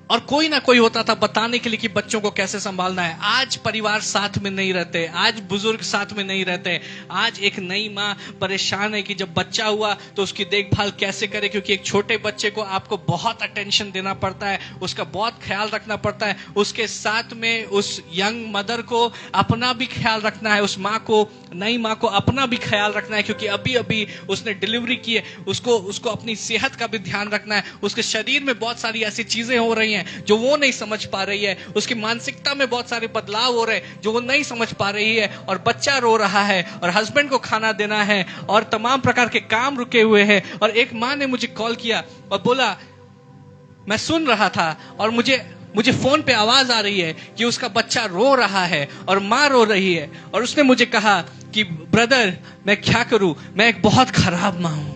और कोई ना कोई होता था बताने के लिए कि बच्चों को कैसे संभालना है। आज परिवार साथ में नहीं रहते, आज बुजुर्ग साथ में नहीं रहते। आज एक नई माँ परेशान है कि जब बच्चा हुआ तो उसकी देखभाल कैसे करे, क्योंकि एक छोटे बच्चे को आपको बहुत अटेंशन देना पड़ता है, उसका बहुत ख्याल रखना पड़ता है। उसके साथ में उस यंग मदर को अपना भी ख्याल रखना है, उस माँ को, नई माँ को अपना भी ख्याल रखना है, क्योंकि अभी अभी उसने डिलीवरी की है। उसको अपनी सेहत का भी ध्यान रखना है। उसके शरीर में बहुत सारी ऐसी चीजें हो रही हैं जो वो नहीं समझ पा रही है। उसकी मानसिकता में बहुत सारे बदलाव हो रहे हैं जो वो नहीं समझ पा रही है। और बच्चा रो रहा है और हस्बैंड को खाना देना है और तमाम प्रकार के काम रुके हुए हैं। और एक माँ ने मुझे कॉल किया और बोला, मैं सुन रहा था और मुझे फोन पे आवाज आ रही है कि उसका बच्चा रो रहा है और माँ रो रही है। और उसने मुझे कहा कि ब्रदर, मैं क्या करूं, मैं एक बहुत खराब माँ हूं,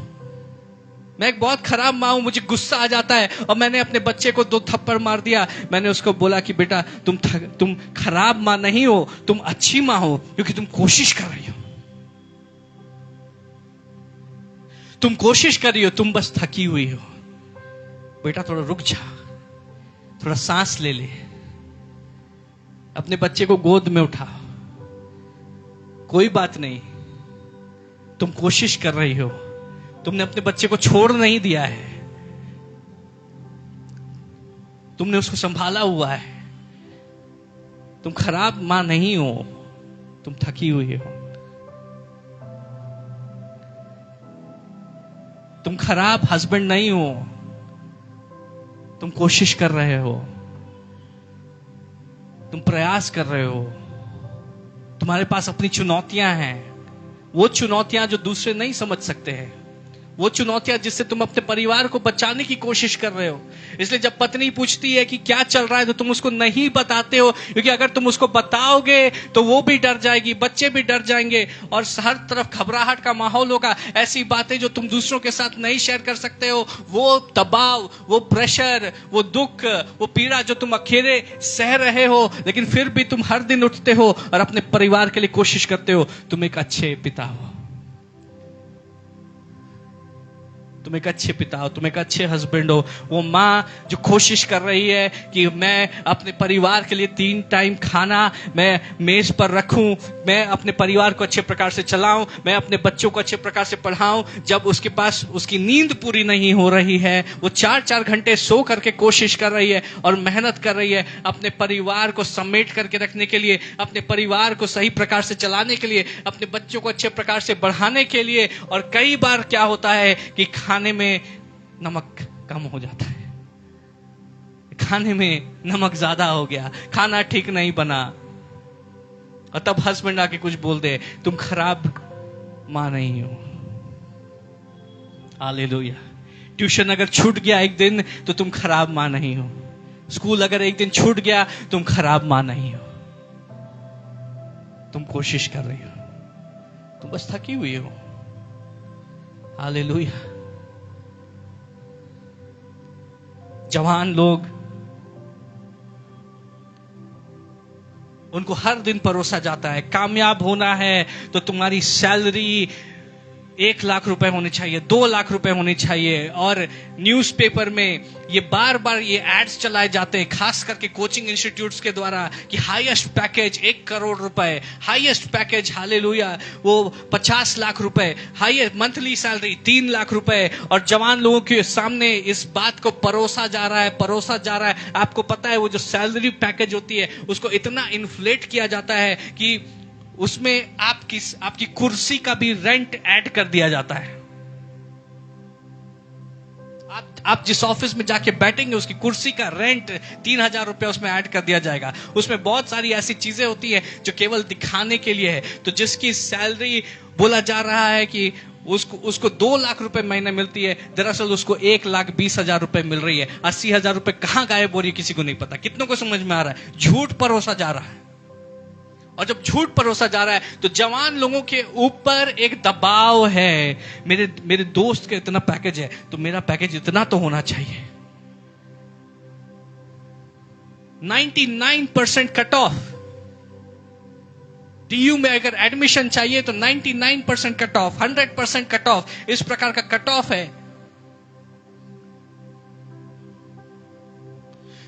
मैं एक बहुत खराब माँ हूं, मुझे गुस्सा आ जाता है और मैंने अपने बच्चे को 2 थप्पड़ मार दिया। मैंने उसको बोला कि बेटा, तुम खराब माँ नहीं हो, तुम अच्छी माँ हो, क्योंकि तुम कोशिश कर रही हो, तुम कोशिश कर रही हो, तुम बस थकी हुई हो। बेटा थोड़ा रुक जा, थोड़ा सांस ले ले, अपने बच्चे को गोद में उठा, कोई बात नहीं, तुम कोशिश कर रही हो, तुमने अपने बच्चे को छोड़ नहीं दिया है, तुमने उसको संभाला हुआ है, तुम खराब मां नहीं हो, तुम थकी हुई हो, तुम खराब हस्बैंड नहीं हो, तुम कोशिश कर रहे हो, तुम प्रयास कर रहे हो, तुम्हारे पास अपनी चुनौतियां हैं, वो चुनौतियां जो दूसरे नहीं समझ सकते हैं, वो चुनौतियां जिससे तुम अपने परिवार को बचाने की कोशिश कर रहे हो। इसलिए जब पत्नी पूछती है कि क्या चल रहा है तो तुम उसको नहीं बताते हो, क्योंकि अगर तुम उसको बताओगे तो वो भी डर जाएगी, बच्चे भी डर जाएंगे और हर तरफ घबराहट का माहौल होगा। ऐसी बातें जो तुम दूसरों के साथ नहीं शेयर कर सकते हो, वो दबाव, वो प्रेशर, वो दुख, वो पीड़ा जो तुम अकेले सह रहे हो, लेकिन फिर भी तुम हर दिन उठते हो और अपने परिवार के लिए कोशिश करते हो। तुम एक अच्छे पिता हो, तुम एक अच्छे पिता हो, तुम एक अच्छे हस्बैंड हो। वो माँ जो कोशिश कर रही है कि मैं अपने परिवार के लिए 3 टाइम खाना मैं मेज पर रखूं, मैं अपने परिवार को अच्छे प्रकार से चलाऊं, मैं अपने बच्चों को अच्छे प्रकार से पढ़ाऊं। जब उसके पास उसकी नींद पूरी नहीं हो रही है, वो 4-4 घंटे सो करके कोशिश कर रही है और मेहनत कर रही है अपने परिवार को समेट करके रखने के लिए, अपने परिवार को सही प्रकार से चलाने के लिए, अपने बच्चों को अच्छे प्रकार से बढ़ाने के लिए। और कई बार क्या होता है कि खाने में नमक कम हो जाता है, खाने में नमक ज्यादा हो गया, खाना ठीक नहीं बना, और तब हस्बैंड आके कुछ बोल दे, तुम खराब मां नहीं हो। हालेलुया। ट्यूशन अगर छूट गया एक दिन तो तुम खराब मां नहीं हो, स्कूल अगर एक दिन छूट गया तुम खराब मां नहीं हो, तुम कोशिश कर रही हो, तुम बस थकी हुई हो। हालेलुया। जवान लोग, उनको हर दिन परोसा जाता है कामयाब होना है तो तुम्हारी सैलरी 1 लाख रुपए होने चाहिए, 2 लाख रुपए होने चाहिए। और न्यूज़पेपर में ये बार बार ये एड्स चलाए जाते हैं, खास करके कोचिंग इंस्टीट्यूट्स के द्वारा, कि हाईएस्ट पैकेज 1 करोड़ रुपए, हाईएस्ट पैकेज हालेलुया वो 50 लाख रुपए, हाईएस्ट मंथली सैलरी 3 लाख रुपए। और जवान लोगों के सामने इस बात को परोसा जा रहा है। आपको पता है वो जो सैलरी पैकेज होती है उसको इतना इन्फ्लेट किया जाता है कि उसमें आपकी कुर्सी का भी रेंट ऐड कर दिया जाता है। आप जिस ऑफिस में जाके बैठेंगे उसकी कुर्सी का रेंट 3,000 रुपए उसमें ऐड कर दिया जाएगा। उसमें बहुत सारी ऐसी चीजें होती है जो केवल दिखाने के लिए है। तो जिसकी सैलरी बोला जा रहा है कि उसको 2 लाख रुपए महीने मिलती है, दरअसल उसको 1,20,000 रुपए मिल रही है। 80,000 रुपए कहां गायब हो रही है किसी को नहीं पता। कितनों को समझ में आ रहा है? झूठ परोसा जा रहा है। और जब झूठ परोसा जा रहा है तो जवान लोगों के ऊपर एक दबाव है, मेरे दोस्त का इतना पैकेज है तो मेरा पैकेज इतना तो होना चाहिए। 99% कट ऑफ। टीयू में अगर एडमिशन चाहिए तो 99% कट ऑफ, 100% कट ऑफ, इस प्रकार का कट ऑफ है।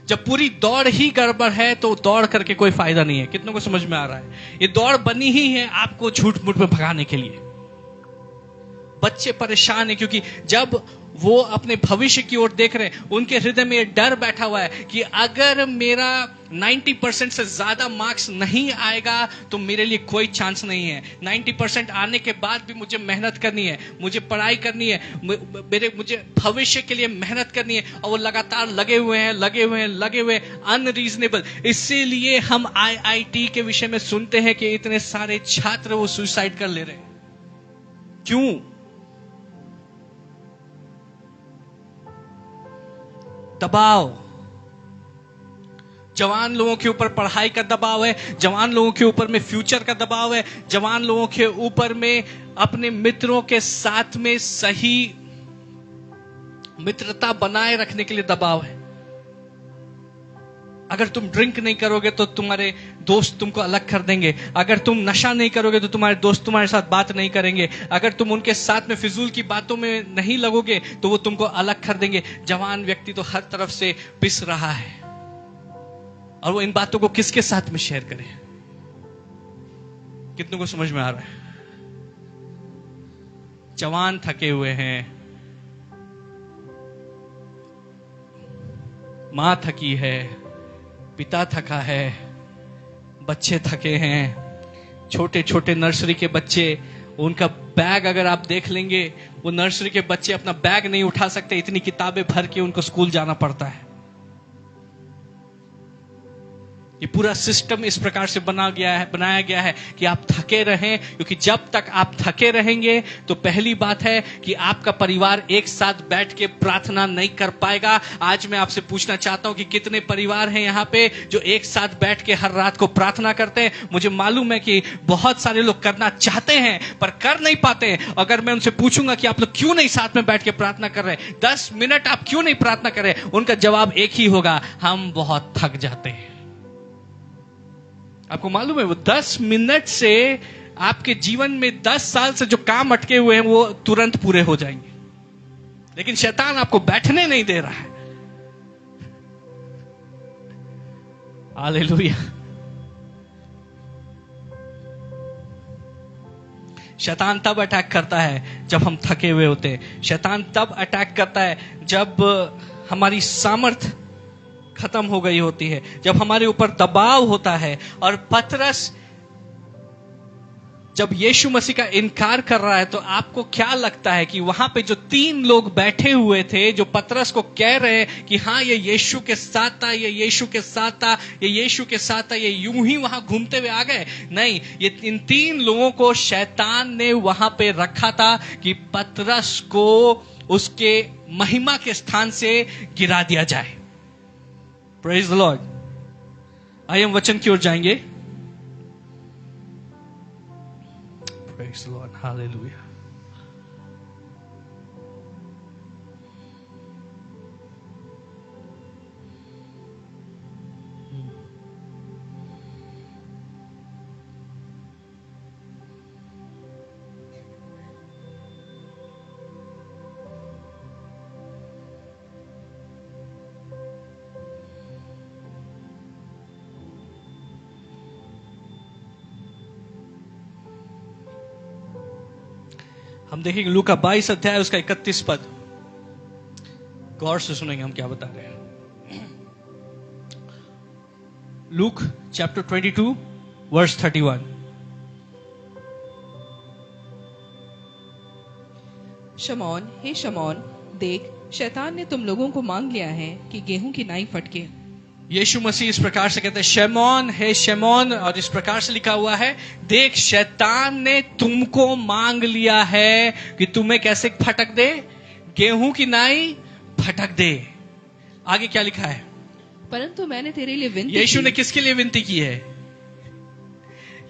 जब पूरी दौड़ ही गड़बड़ है तो दौड़ करके कोई फायदा नहीं है। कितनों को समझ में आ रहा है? ये दौड़ बनी ही है आपको झूठ मूठ में भगाने के लिए। बच्चे परेशान है क्योंकि जब वो अपने भविष्य की ओर देख रहे हैं, उनके हृदय में ये डर बैठा हुआ है कि अगर मेरा 90% से ज्यादा मार्क्स नहीं आएगा तो मेरे लिए कोई चांस नहीं है। 90% आने के बाद भी मुझे मेहनत करनी है, मुझे पढ़ाई करनी है, मुझे भविष्य के लिए मेहनत करनी है। और वो लगातार लगे हुए हैं अनरीजनेबल। इसीलिए हम IIT के विषय में सुनते हैं कि इतने सारे छात्र वो सुसाइड कर ले रहे हैं। क्यों? दबाव। जवान लोगों के ऊपर पढ़ाई का दबाव है, जवान लोगों के ऊपर में फ्यूचर का दबाव है, जवान लोगों के ऊपर में अपने मित्रों के साथ में सही मित्रता बनाए रखने के लिए दबाव है। अगर तुम ड्रिंक नहीं करोगे तो तुम्हारे दोस्त तुमको अलग कर देंगे। अगर तुम नशा नहीं करोगे तो तुम्हारे दोस्त तुम्हारे साथ बात नहीं करेंगे। अगर तुम उनके साथ में फिजूल की बातों में नहीं लगोगे तो वो तुमको अलग कर देंगे। जवान व्यक्ति तो हर तरफ से पिस रहा है और वो इन बातों को किसके साथ में शेयर करे? कितनों को समझ में आ रहा है? जवान थके हुए हैं, मां थकी है, पिता थका है, बच्चे थके हैं। छोटे छोटे नर्सरी के बच्चे, उनका बैग अगर आप देख लेंगे, वो नर्सरी के बच्चे अपना बैग नहीं उठा सकते, इतनी किताबें भर के उनको स्कूल जाना पड़ता है। ये पूरा सिस्टम इस प्रकार से बनाया गया है कि आप थके रहें, क्योंकि जब तक आप थके रहेंगे तो पहली बात है कि आपका परिवार एक साथ बैठ के प्रार्थना नहीं कर पाएगा। आज मैं आपसे पूछना चाहता हूं कि कितने परिवार हैं यहाँ पे जो एक साथ बैठ के हर रात को प्रार्थना करते हैं? मुझे मालूम है कि बहुत सारे लोग करना चाहते हैं पर कर नहीं पाते हैं। अगर मैं उनसे पूछूंगा कि आप लोग क्यों नहीं साथ में बैठ के प्रार्थना कर रहे, 10 मिनट आप क्यों नहीं प्रार्थना कर रहे, उनका जवाब एक ही होगा, हम बहुत थक जाते हैं। आपको मालूम है वो 10 मिनट से आपके जीवन में 10 साल से जो काम अटके हुए हैं वो तुरंत पूरे हो जाएंगे। लेकिन शैतान आपको बैठने नहीं दे रहा है। हालेलुया। शैतान तब अटैक करता है जब हम थके हुए होते हैं। शैतान तब अटैक करता है जब हमारी सामर्थ खत्म हो गई होती है, जब हमारे ऊपर दबाव होता है। और पतरस जब यीशु मसीह का इनकार कर रहा है तो आपको क्या लगता है कि वहां पे जो 3 लोग बैठे हुए थे जो पतरस को कह रहे हैं कि हाँ ये यीशु के साथ था, ये यीशु के साथ था, ये यीशु के साथ था, ये यूं ही वहां घूमते हुए आ गए? नहीं, ये इन 3 लोगों को शैतान ने वहां पे रखा था कि पतरस को उसके महिमा के स्थान से गिरा दिया जाए। Praise the Lord. आइए हम वचन की ओर जाएंगे। Praise the Lord. हालेलुया। हम देखेंगे लूका 22 अध्याय उसका 31 पद। गौर से सुनेंगे हम क्या बता रहे हैं। Luke chapter 22 verse 31। शमौन, हे शमौन, देख शैतान ने तुम लोगों को मांग लिया है कि गेहूं की नाई फटके। यीशु मसीह इस प्रकार से कहते हैं, शमौन हे शमौन, और इस प्रकार से लिखा हुआ है, देख शैतान ने तुमको मांग लिया है कि तुम्हें कैसे फटक दे, गेहूं की नाई फटक दे। आगे क्या लिखा है? परंतु मैंने तेरे लिए विनती यीशु ने की। किसके लिए विनती की है?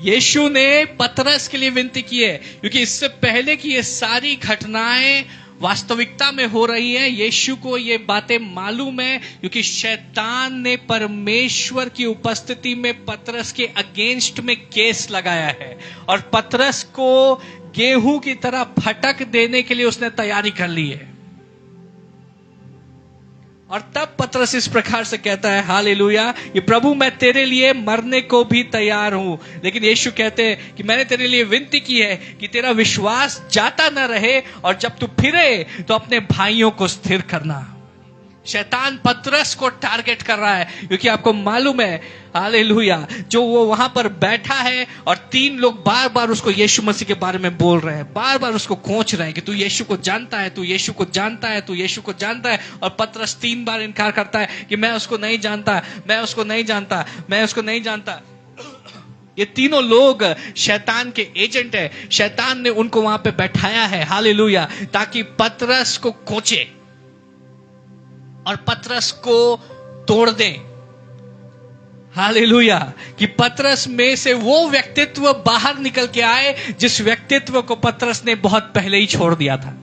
यीशु ने पतरस के लिए विनती की है, क्योंकि इससे पहले कि ये सारी घटनाएं वास्तविकता में हो रही है, यीशु को ये बातें मालूम है, क्योंकि शैतान ने परमेश्वर की उपस्थिति में पतरस के अगेंस्ट में केस लगाया है और पतरस को गेहूं की तरह फटक देने के लिए उसने तैयारी कर ली है। और तब पतरस इस प्रकार से कहता है, हालेलुया, कि प्रभु मैं तेरे लिए मरने को भी तैयार हूं। लेकिन यीशु कहते हैं कि मैंने तेरे लिए विनती की है कि तेरा विश्वास जाता न रहे, और जब तू फिरे तो अपने भाइयों को स्थिर करना। शैतान पतरस को टारगेट कर रहा है, क्योंकि आपको मालूम है, हालेलुया, जो वो वहां पर बैठा है और 3 लोग बार बार उसको यीशु मसीह के बारे में बोल रहे हैं, बार बार उसको कोंच रहे हैं कि तू यीशु को जानता है, तू यीशु को जानता है, तू यीशु को जानता है। और पतरस 3 बार इनकार करता है कि मैं उसको नहीं जानता, मैं उसको नहीं जानता, मैं उसको नहीं जानता। ये तीनों लोग शैतान के एजेंट है। शैतान ने उनको वहां पे बैठाया है, हालेलुया, ताकि पतरस को कोचे और पतरस को तोड़ दें। हालेलुया, कि पतरस में से वो व्यक्तित्व बाहर निकल के आए जिस व्यक्तित्व को पतरस ने बहुत पहले ही छोड़ दिया था।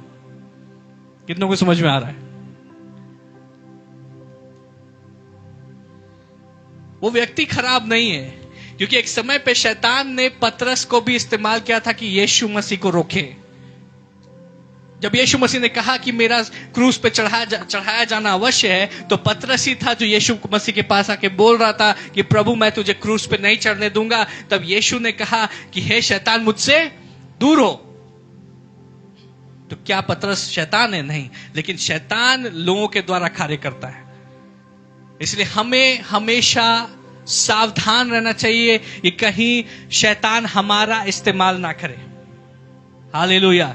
कितनों को समझ में आ रहा है? वो व्यक्ति खराब नहीं है, क्योंकि एक समय पे शैतान ने पतरस को भी इस्तेमाल किया था कि यीशु मसीह को रोके। जब यीशु मसीह ने कहा कि मेरा क्रूस पे चढ़ाया जाना अवश्य है, तो पतरस ही था जो यीशु मसीह के पास आके बोल रहा था कि प्रभु मैं तुझे क्रूस पे नहीं चढ़ने दूंगा। तब यीशु ने कहा कि हे शैतान मुझसे दूर हो। तो क्या पतरस शैतान है? नहीं, लेकिन शैतान लोगों के द्वारा कार्य करता है। इसलिए हमें हमेशा सावधान रहना चाहिए कि कहीं शैतान हमारा इस्तेमाल ना करे। हालेलुया।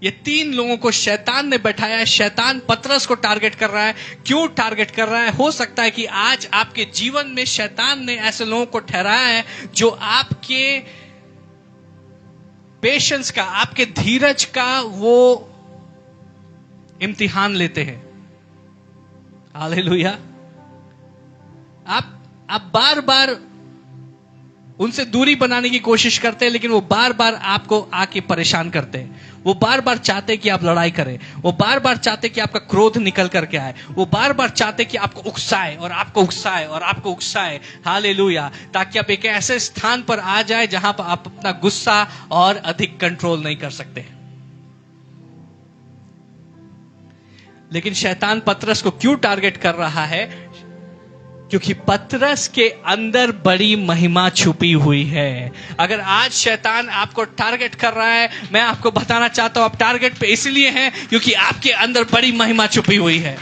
ये 3 लोगों को शैतान ने बैठाया है। शैतान पतरस को टारगेट कर रहा है। क्यों टारगेट कर रहा है? हो सकता है कि आज आपके जीवन में शैतान ने ऐसे लोगों को ठहराया है जो आपके पेशेंस का, आपके धीरज का वो इम्तिहान लेते हैं। हालेलुया। आप बार बार उनसे दूरी बनाने की कोशिश करते हैं, लेकिन वो बार बार आपको आके परेशान करते हैं। वो बार बार चाहते हैं कि आप लड़ाई करें। वो बार बार चाहते हैं कि आपका क्रोध निकल करके आए। वो बार बार चाहते हैं कि आपको उकसाए और आपको उकसाए और आपको उकसाए। हालेलुया, ताकि आप एक ऐसे स्थान पर आ जाए जहां पर आप अपना गुस्सा और अधिक कंट्रोल नहीं कर सकते। लेकिन शैतान पतरस को क्यों टारगेट कर रहा है? क्योंकि पतरस के अंदर बड़ी महिमा छुपी हुई है। अगर आज शैतान आपको टारगेट कर रहा है, मैं आपको बताना चाहता हूं, आप टारगेट पे इसलिए हैं क्योंकि आपके अंदर बड़ी महिमा छुपी हुई है।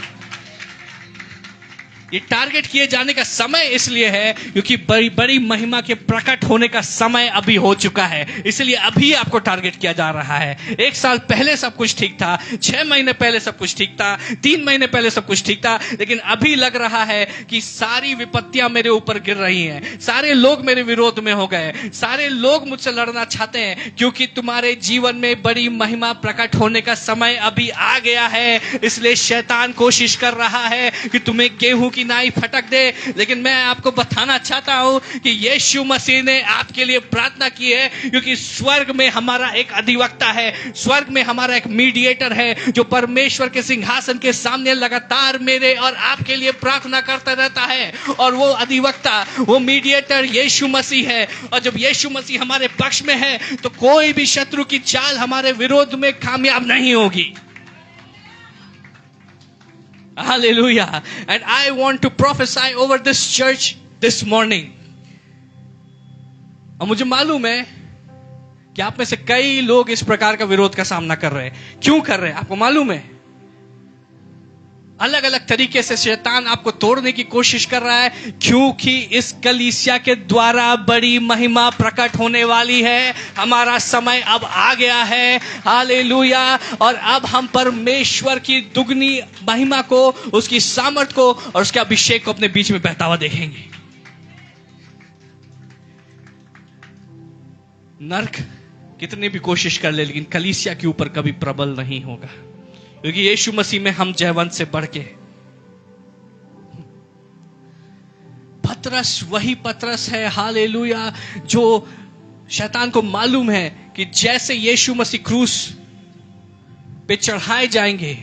ये टारगेट किए जाने का समय इसलिए है क्योंकि बड़ी बड़ी महिमा के प्रकट होने का समय अभी हो चुका है। इसलिए अभी आपको टारगेट किया जा रहा है। 1 साल पहले सब कुछ ठीक था, 6 महीने पहले सब कुछ ठीक था, 3 महीने पहले सब कुछ ठीक था, लेकिन अभी लग रहा है कि सारी विपत्तियां मेरे ऊपर गिर रही हैं। सारे लोग मेरे विरोध में हो गए, सारे लोग मुझसे लड़ना चाहते हैं, क्योंकि तुम्हारे जीवन में बड़ी महिमा प्रकट होने का समय अभी आ गया है। इसलिए शैतान कोशिश कर रहा है कि तुम्हें गेहूं की नाई फटक दे। लेकिन मैं आपको बताना चाहता हूं कि यीशु मसीह ने आपके लिए प्रार्थना की है, क्योंकि स्वर्ग में हमारा एक अधिवक्ता है, स्वर्ग में हमारा एक मीडिएटर है, जो परमेश्वर के सिंहासन के सामने लगातार मेरे और आपके लिए प्रार्थना करता रहता है। और वो अधिवक्ता, वो मीडिएटर यीशु मसीह है। और जब यीशु मसीह हमारे पक्ष में है तो कोई भी शत्रु की चाल हमारे विरोध में कामयाब नहीं होगी। Hallelujah. And I want to prophesy over this church this morning. और मुझे मालूम है कि आप में से कई लोग इस प्रकार का विरोध का सामना कर रहे हैं। क्यों कर रहे हैं आपको मालूम है? अलग अलग तरीके से शैतान आपको तोड़ने की कोशिश कर रहा है, क्योंकि इस कलीसिया के द्वारा बड़ी महिमा प्रकट होने वाली है। हमारा समय अब आ गया है, हालेलुया। और अब हम परमेश्वर की दुगनी महिमा को, उसकी सामर्थ को और उसके अभिषेक को अपने बीच में बहता हुआ देखेंगे। नर्क कितनी भी कोशिश कर ले, लेकिन कलीसिया के ऊपर कभी प्रबल नहीं होगा, क्योंकि यीशु मसीह में हम जयवंत से बढ़ के। पतरस वही पतरस है, हालेलुया, जो शैतान को मालूम है कि जैसे यीशु मसीह क्रूस पे चढ़ाए जाएंगे,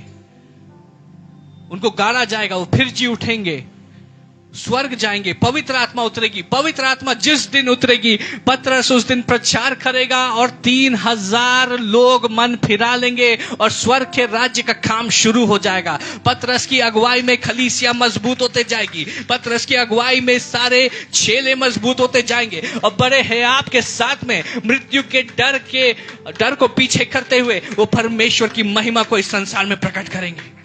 उनको गाड़ा जाएगा, वो फिर जी उठेंगे, स्वर्ग जाएंगे, पवित्र आत्मा उतरेगी। पवित्र आत्मा जिस दिन उतरेगी, पतरस उस दिन प्रचार करेगा और 3000 लोग मन फिरा लेंगे और स्वर्ग के राज्य का काम शुरू हो जाएगा। पतरस की अगुवाई में कलीसिया मजबूत होते जाएगी। पतरस की अगुवाई में सारे चेले मजबूत होते जाएंगे और बड़े हयात के साथ में मृत्यु के डर को पीछे करते हुए वो परमेश्वर की महिमा को इस संसार में प्रकट करेंगे।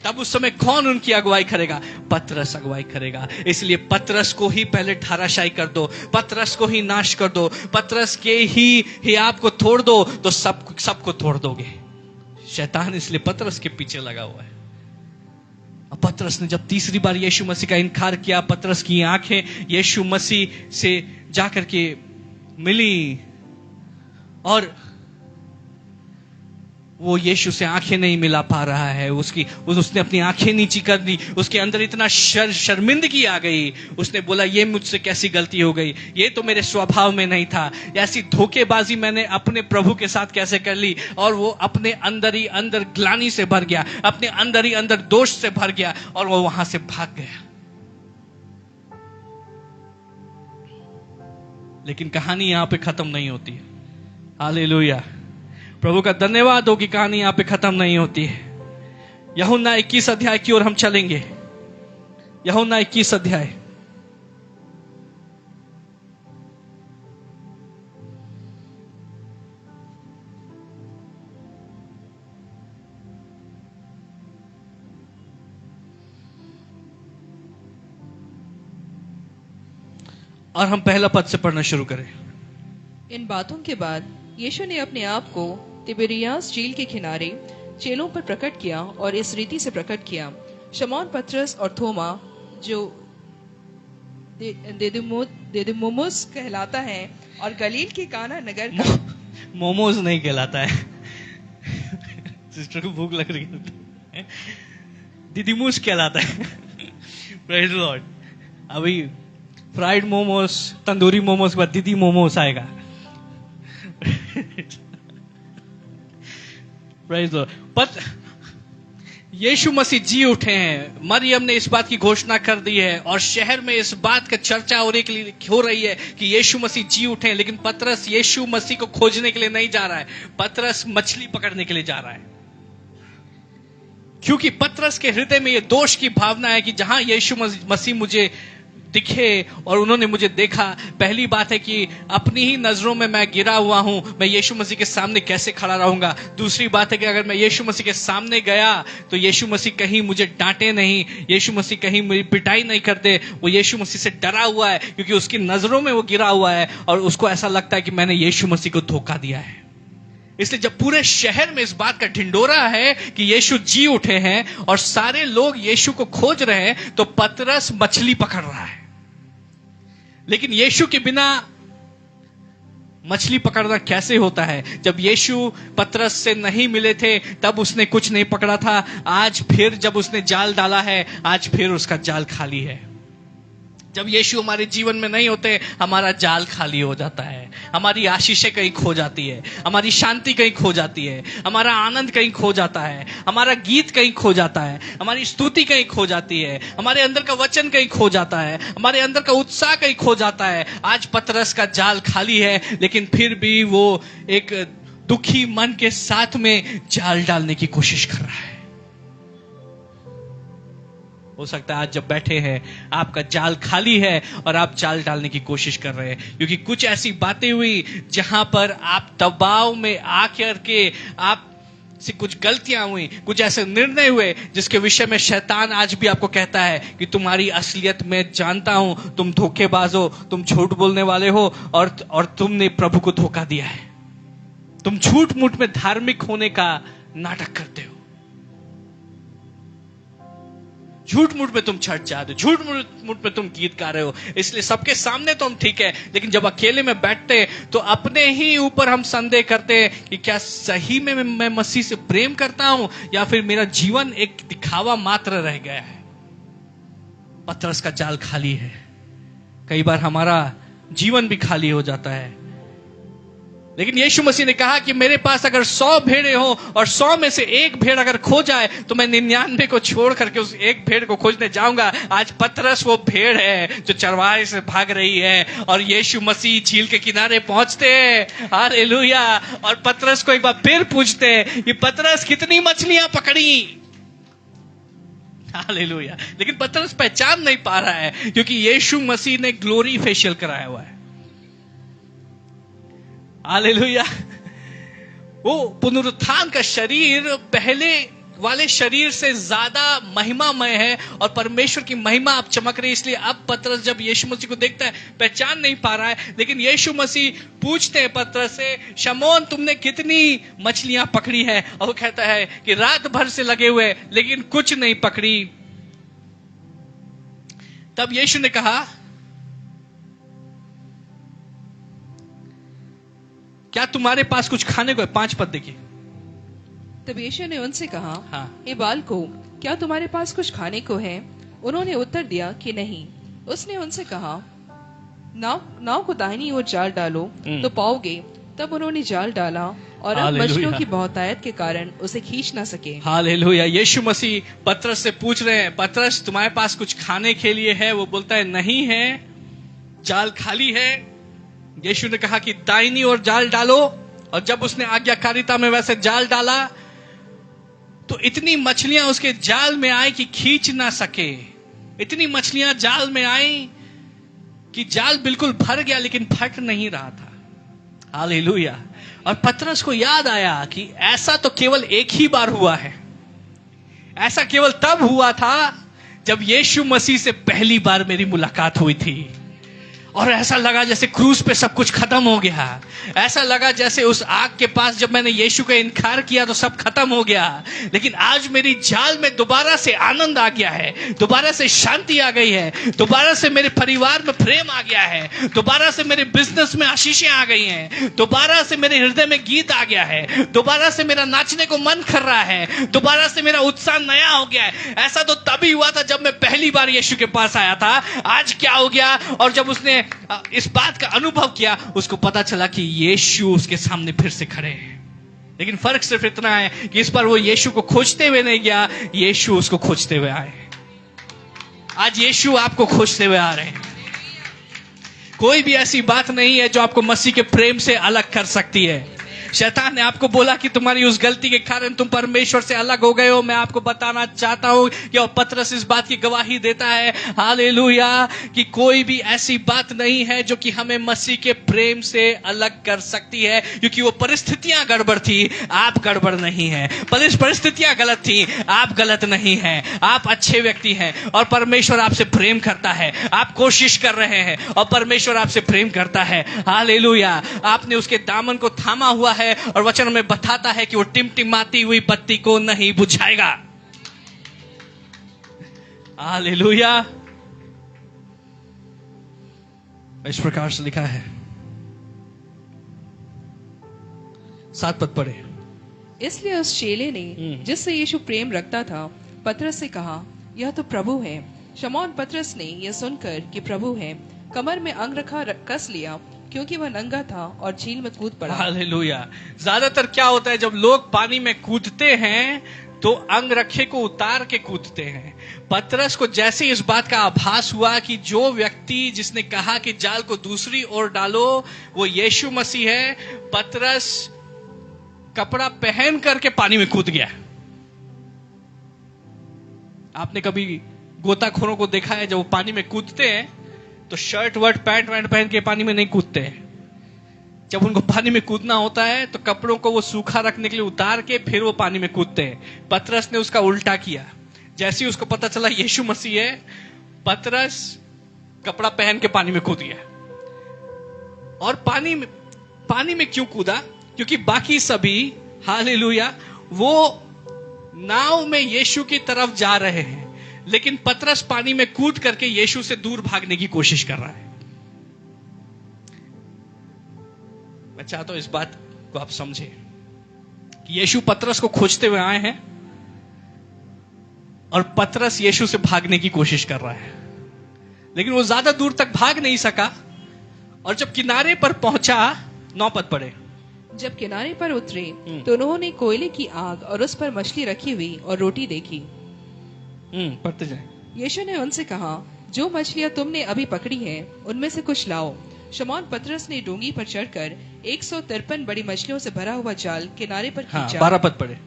तब उस समय कौन उनकी अगुवाई करेगा? पतरस अगुवाई करेगा। इसलिए पतरस को ही पहले ढाराशायी कर दो, पतरस को ही नाश कर दो, पतरस के ही आपको तोड़ दो तो सबको तोड़ दोगे। शैतान इसलिए पतरस के पीछे लगा हुआ है। अब पतरस ने जब तीसरी बार यीशु मसीह का इनकार किया, पतरस की आंखें यीशु मसीह से जाकर के मिली और वो यीशु से आंखें नहीं मिला पा रहा है। उसने अपनी आंखें नीची कर दी। उसके अंदर इतना शर्मिंदगी आ गई। उसने बोला, ये मुझसे कैसी गलती हो गई, ये तो मेरे स्वभाव में नहीं था, ऐसी धोखेबाजी मैंने अपने प्रभु के साथ कैसे कर ली। और वो अपने अंदर ही अंदर ग्लानि से भर गया, अपने अंदर ही अंदर दोष से भर गया और वो वहां से भाग गया। लेकिन कहानी यहां पे खत्म नहीं होती है। हालेलुया, प्रभु का धन्यवाद हो कि कहानी यहां पे खत्म नहीं होती है। यूहन्ना 21 अध्याय की ओर हम चलेंगे। यूहन्ना 21 अध्याय। और हम पहला पद से पढ़ना शुरू करें। इन बातों के बाद यीशु ने अपने आप को तिबिरियास झील के किनारे चेलों पर प्रकट किया और इस रीति से प्रकट किया। शमौन पतरस और थोमा, जो दिदुमुस कहलाता है, और गलील के काना नगर का मोमोज नहीं कहलाता है। सिस्टर को भूख लग रही है, दिदुमुस कहलाता है। Praise the Lord. अभी फ्राइड मोमोज, तंदूरी मोमोज के बाद दीदी मोमोज आएगा। पर यीशु मसीह जी उठे हैं। मरियम ने इस बात की घोषणा कर दी है और शहर में इस बात का चर्चा हो रही है कि यीशु मसीह जी उठे हैं। लेकिन पतरस यीशु मसीह को खोजने के लिए नहीं जा रहा है, पतरस मछली पकड़ने के लिए जा रहा है। क्योंकि पतरस के हृदय में यह दोष की भावना है कि जहां यीशु मसीह मुझे दिखे और उन्होंने मुझे देखा, पहली बात है कि अपनी ही नजरों में मैं गिरा हुआ हूं, मैं यीशु मसीह के सामने कैसे खड़ा रहूंगा। दूसरी बात है कि अगर मैं यीशु मसीह के सामने गया तो यीशु मसीह कहीं मुझे डांटे नहीं, यीशु मसीह कहीं मेरी पिटाई नहीं कर दे। वो यीशु मसीह से डरा हुआ है क्योंकि उसकी नजरों में वो गिरा हुआ है और उसको ऐसा लगता है कि मैंने यीशु मसीह को धोखा दिया है। इसलिए जब पूरे शहर में इस बात का ढिंडोरा है कि यीशु जी उठे हैं और सारे लोग यीशु को खोज रहे हैं, तो पतरस मछली पकड़ रहा है। लेकिन यीशु के बिना मछली पकड़ना कैसे होता है? जब यीशु पतरस से नहीं मिले थे तब उसने कुछ नहीं पकड़ा था। आज फिर जब उसने जाल डाला है, आज फिर उसका जाल खाली है। जब यीशु हमारे जीवन में नहीं होते, हमारा जाल खाली हो जाता है, हमारी आशीषें कहीं खो जाती है, हमारी शांति कहीं खो जाती है, हमारा आनंद कहीं खो जाता है, हमारा गीत कहीं खो जाता है, हमारी स्तुति कहीं खो जाती है, हमारे अंदर का वचन कहीं खो जाता है, हमारे अंदर का उत्साह कहीं खो जाता है। आज पतरस का जाल खाली है, लेकिन फिर भी वो एक दुखी मन के साथ में जाल डालने की कोशिश कर रहा है। हो सकता है आज जब बैठे हैं आपका जाल खाली है और आप जाल डालने की कोशिश कर रहे हैं, क्योंकि कुछ ऐसी बातें हुई जहां पर आप दबाव में आकर के आप से कुछ गलतियां हुई, कुछ ऐसे निर्णय हुए जिसके विषय में शैतान आज भी आपको कहता है कि तुम्हारी असलियत मैं जानता हूं, तुम धोखेबाज हो, तुम झूठ बोलने वाले हो और तुमने प्रभु को धोखा दिया है। तुम झूठ मूठ में धार्मिक होने का नाटक करते हो, झूठ मूठ में तुम चर्च जाते हो, झूठ मूठ में तुम गीत गा रहे हो। इसलिए सबके सामने तो हम ठीक है, लेकिन जब अकेले में बैठते हैं तो अपने ही ऊपर हम संदेह करते हैं कि क्या सही में मैं मसीह से प्रेम करता हूं या फिर मेरा जीवन एक दिखावा मात्र रह गया है। पतरस का जाल खाली है, कई बार हमारा जीवन भी खाली हो जाता है। लेकिन यीशु मसीह ने कहा कि मेरे पास अगर 100 भेड़ें हो और 100 में से एक भेड़ अगर खो जाए तो मैं 99 को छोड़ करके उस एक भेड़ को खोजने जाऊंगा। आज पतरस वो भेड़ है जो चरवाहे से भाग रही है और यीशु मसीह झील के किनारे पहुंचते हैं, हालेलुया, और पतरस को एक बार फिर पूछते हैं कि पतरस कितनी मछलियां पकड़ी, हालेलुया। लेकिन पतरस पहचान नहीं पा रहा है क्योंकि यीशु मसीह ने ग्लोरी फेशियल कराया हुआ है, हालेलुया। वो पुनरुत्थान का शरीर पहले वाले शरीर से ज्यादा महिमामय है और परमेश्वर की महिमा अब चमक रही है। इसलिए अब पतरस जब यीशु मसीह को देखता है पहचान नहीं पा रहा है। लेकिन यीशु मसीह पूछते हैं पतरस से, शमौन तुमने कितनी मछलियां पकड़ी है? और वो कहता है कि रात भर से लगे हुए लेकिन कुछ नहीं पकड़ी। तब यीशु ने कहा, क्या तुम्हारे पास कुछ खाने को है? 5 पद देखिए। तब यीशु ने उनसे कहा, हाँ। हे बालकों, क्या तुम्हारे पास कुछ खाने को है? उन्होंने उत्तर दिया कि नहीं। उसने उनसे कहा, नाव को दाहिनी ओर जाल डालो तो पाओगे। तब उन्होंने जाल डाला और अब मछलियों की बहुतायत के कारण उसे खींच ना सके। हालेलुया। यीशु मसीह पतरस से पूछ रहे हैं, पतरस तुम्हारे पास कुछ खाने के लिए है? वो बोलता है नहीं है, जाल खाली है। यीशु ने कहा कि दाहिनी ओर जाल डालो, और जब उसने आज्ञाकारिता में वैसे जाल डाला तो इतनी मछलियां उसके जाल में आई कि खींच ना सके। इतनी मछलियां जाल में आई कि जाल बिल्कुल भर गया लेकिन फट नहीं रहा था, हालेलुया। और पतरस को याद आया कि ऐसा तो केवल एक ही बार हुआ है, ऐसा केवल तब हुआ था जब यीशु मसीह से पहली बार मेरी मुलाकात हुई थी, और ऐसा लगा जैसे क्रूज पे सब कुछ खत्म हो गया। ऐसा लगा जैसे उस आग के पास जब मैंने यीशु का इनकार किया तो सब खत्म हो गया। लेकिन आज मेरी जाल में दोबारा से आनंद आ गया है, दोबारा से शांति आ गई है, दोबारा से मेरे परिवार में प्रेम आ गया है, दोबारा से मेरे बिजनेस में आशीषें आ गई हैं, दोबारा से मेरे हृदय में गीत आ गया है, दोबारा से मेरा नाचने को मन कर रहा है, दोबारा से मेरा उत्साह नया हो गया है। ऐसा तो तभी हुआ था जब मैं पहली बार यीशु के पास आया था। आज क्या हो गया? और जब उसने इस बात का अनुभव किया, उसको पता चला कि यीशु उसके सामने फिर से खड़े हैं। लेकिन फर्क सिर्फ इतना है कि इस पर वो यीशु को खोजते हुए नहीं गया, यीशु उसको खोजते हुए आए। आज यीशु आपको खोजते हुए आ रहे हैं। कोई भी ऐसी बात नहीं है जो आपको मसीह के प्रेम से अलग कर सकती है। शैतान ने आपको बोला कि तुम्हारी उस गलती के कारण तुम परमेश्वर से अलग हो गए हो। मैं आपको बताना चाहता हूं कि और पतरस इस बात की गवाही देता है, हालेलुया, कि कोई भी ऐसी बात नहीं है जो कि हमें मसीह के प्रेम से अलग कर सकती है, क्योंकि वो परिस्थितियां गड़बड़ थी, आप गड़बड़ नहीं है। परिस्थितियां गलत थी, आप गलत नहीं हैं। आप अच्छे व्यक्ति हैं और परमेश्वर आपसे प्रेम करता है। आप कोशिश कर रहे हैं और परमेश्वर आपसे प्रेम करता है, हालेलुया। आपने उसके दामन को थामा हुआ है और वचन में बताता है कि वो टिमटिमाती हुई बत्ती को नहीं बुझाएगा, हालेलुया। इस प्रकार से लिखा है, 7 पद पढ़े। इसलिए उस चेले ने जिससे यीशु प्रेम रखता था पतरस से कहा, यह तो प्रभु है। शमौन पतरस ने यह सुनकर कि प्रभु है कमर में अंगरखा कस लिया, क्योंकि वह नंगा था, और झील में कूद पड़ा। हालेलुया। ज्यादातर क्या होता है जब लोग पानी में कूदते हैं तो अंगरखे को उतार के कूदते हैं। पतरस को जैसे इस बात का आभास हुआ कि जो व्यक्ति जिसने कहा कि जाल को दूसरी ओर डालो वो यीशु मसीह है, पतरस कपड़ा पहन करके पानी में कूद गया। आपने कभी गोताखोरों को देखा है, जब वो पानी में कूदते हैं तो शर्ट वर्ट पैंट वैंट पहन के पानी में नहीं कूदते हैं। जब उनको पानी में कूदना होता है तो कपड़ों को वो सूखा रखने के लिए उतार के फिर वो पानी में कूदते हैं। पतरस ने उसका उल्टा किया। जैसे ही उसको पता चला यीशु मसीह है, पतरस कपड़ा पहन के पानी में कूद गया। और पानी में क्यों कूदा? क्योंकि बाकी सभी, हालेलुया, वो नाव में यीशु की तरफ जा रहे हैं, लेकिन पतरस पानी में कूद करके यीशु से दूर भागने की कोशिश कर रहा है। मैं चाहता हूं इस बात को आप समझे कि यीशु पतरस को खोजते हुए आए हैं और पतरस यीशु से भागने की कोशिश कर रहा है, लेकिन वो ज्यादा दूर तक भाग नहीं सका। और जब किनारे पर पहुंचा, 9 पद पढ़े। जब किनारे पर उतरे तो उन्होंने कोयले की आग और उस पर मछली रखी हुई और रोटी देखी। पढ़ते जाए। यीशु ने उनसे कहा, जो मछलियां तुमने अभी पकड़ी हैं, उनमें से कुछ लाओ। शमौन पतरस ने डोंगी पर चढ़कर 153 बड़ी मछलियों से भरा हुआ जाल किनारे पर खींचा। 12 पद पढ़े।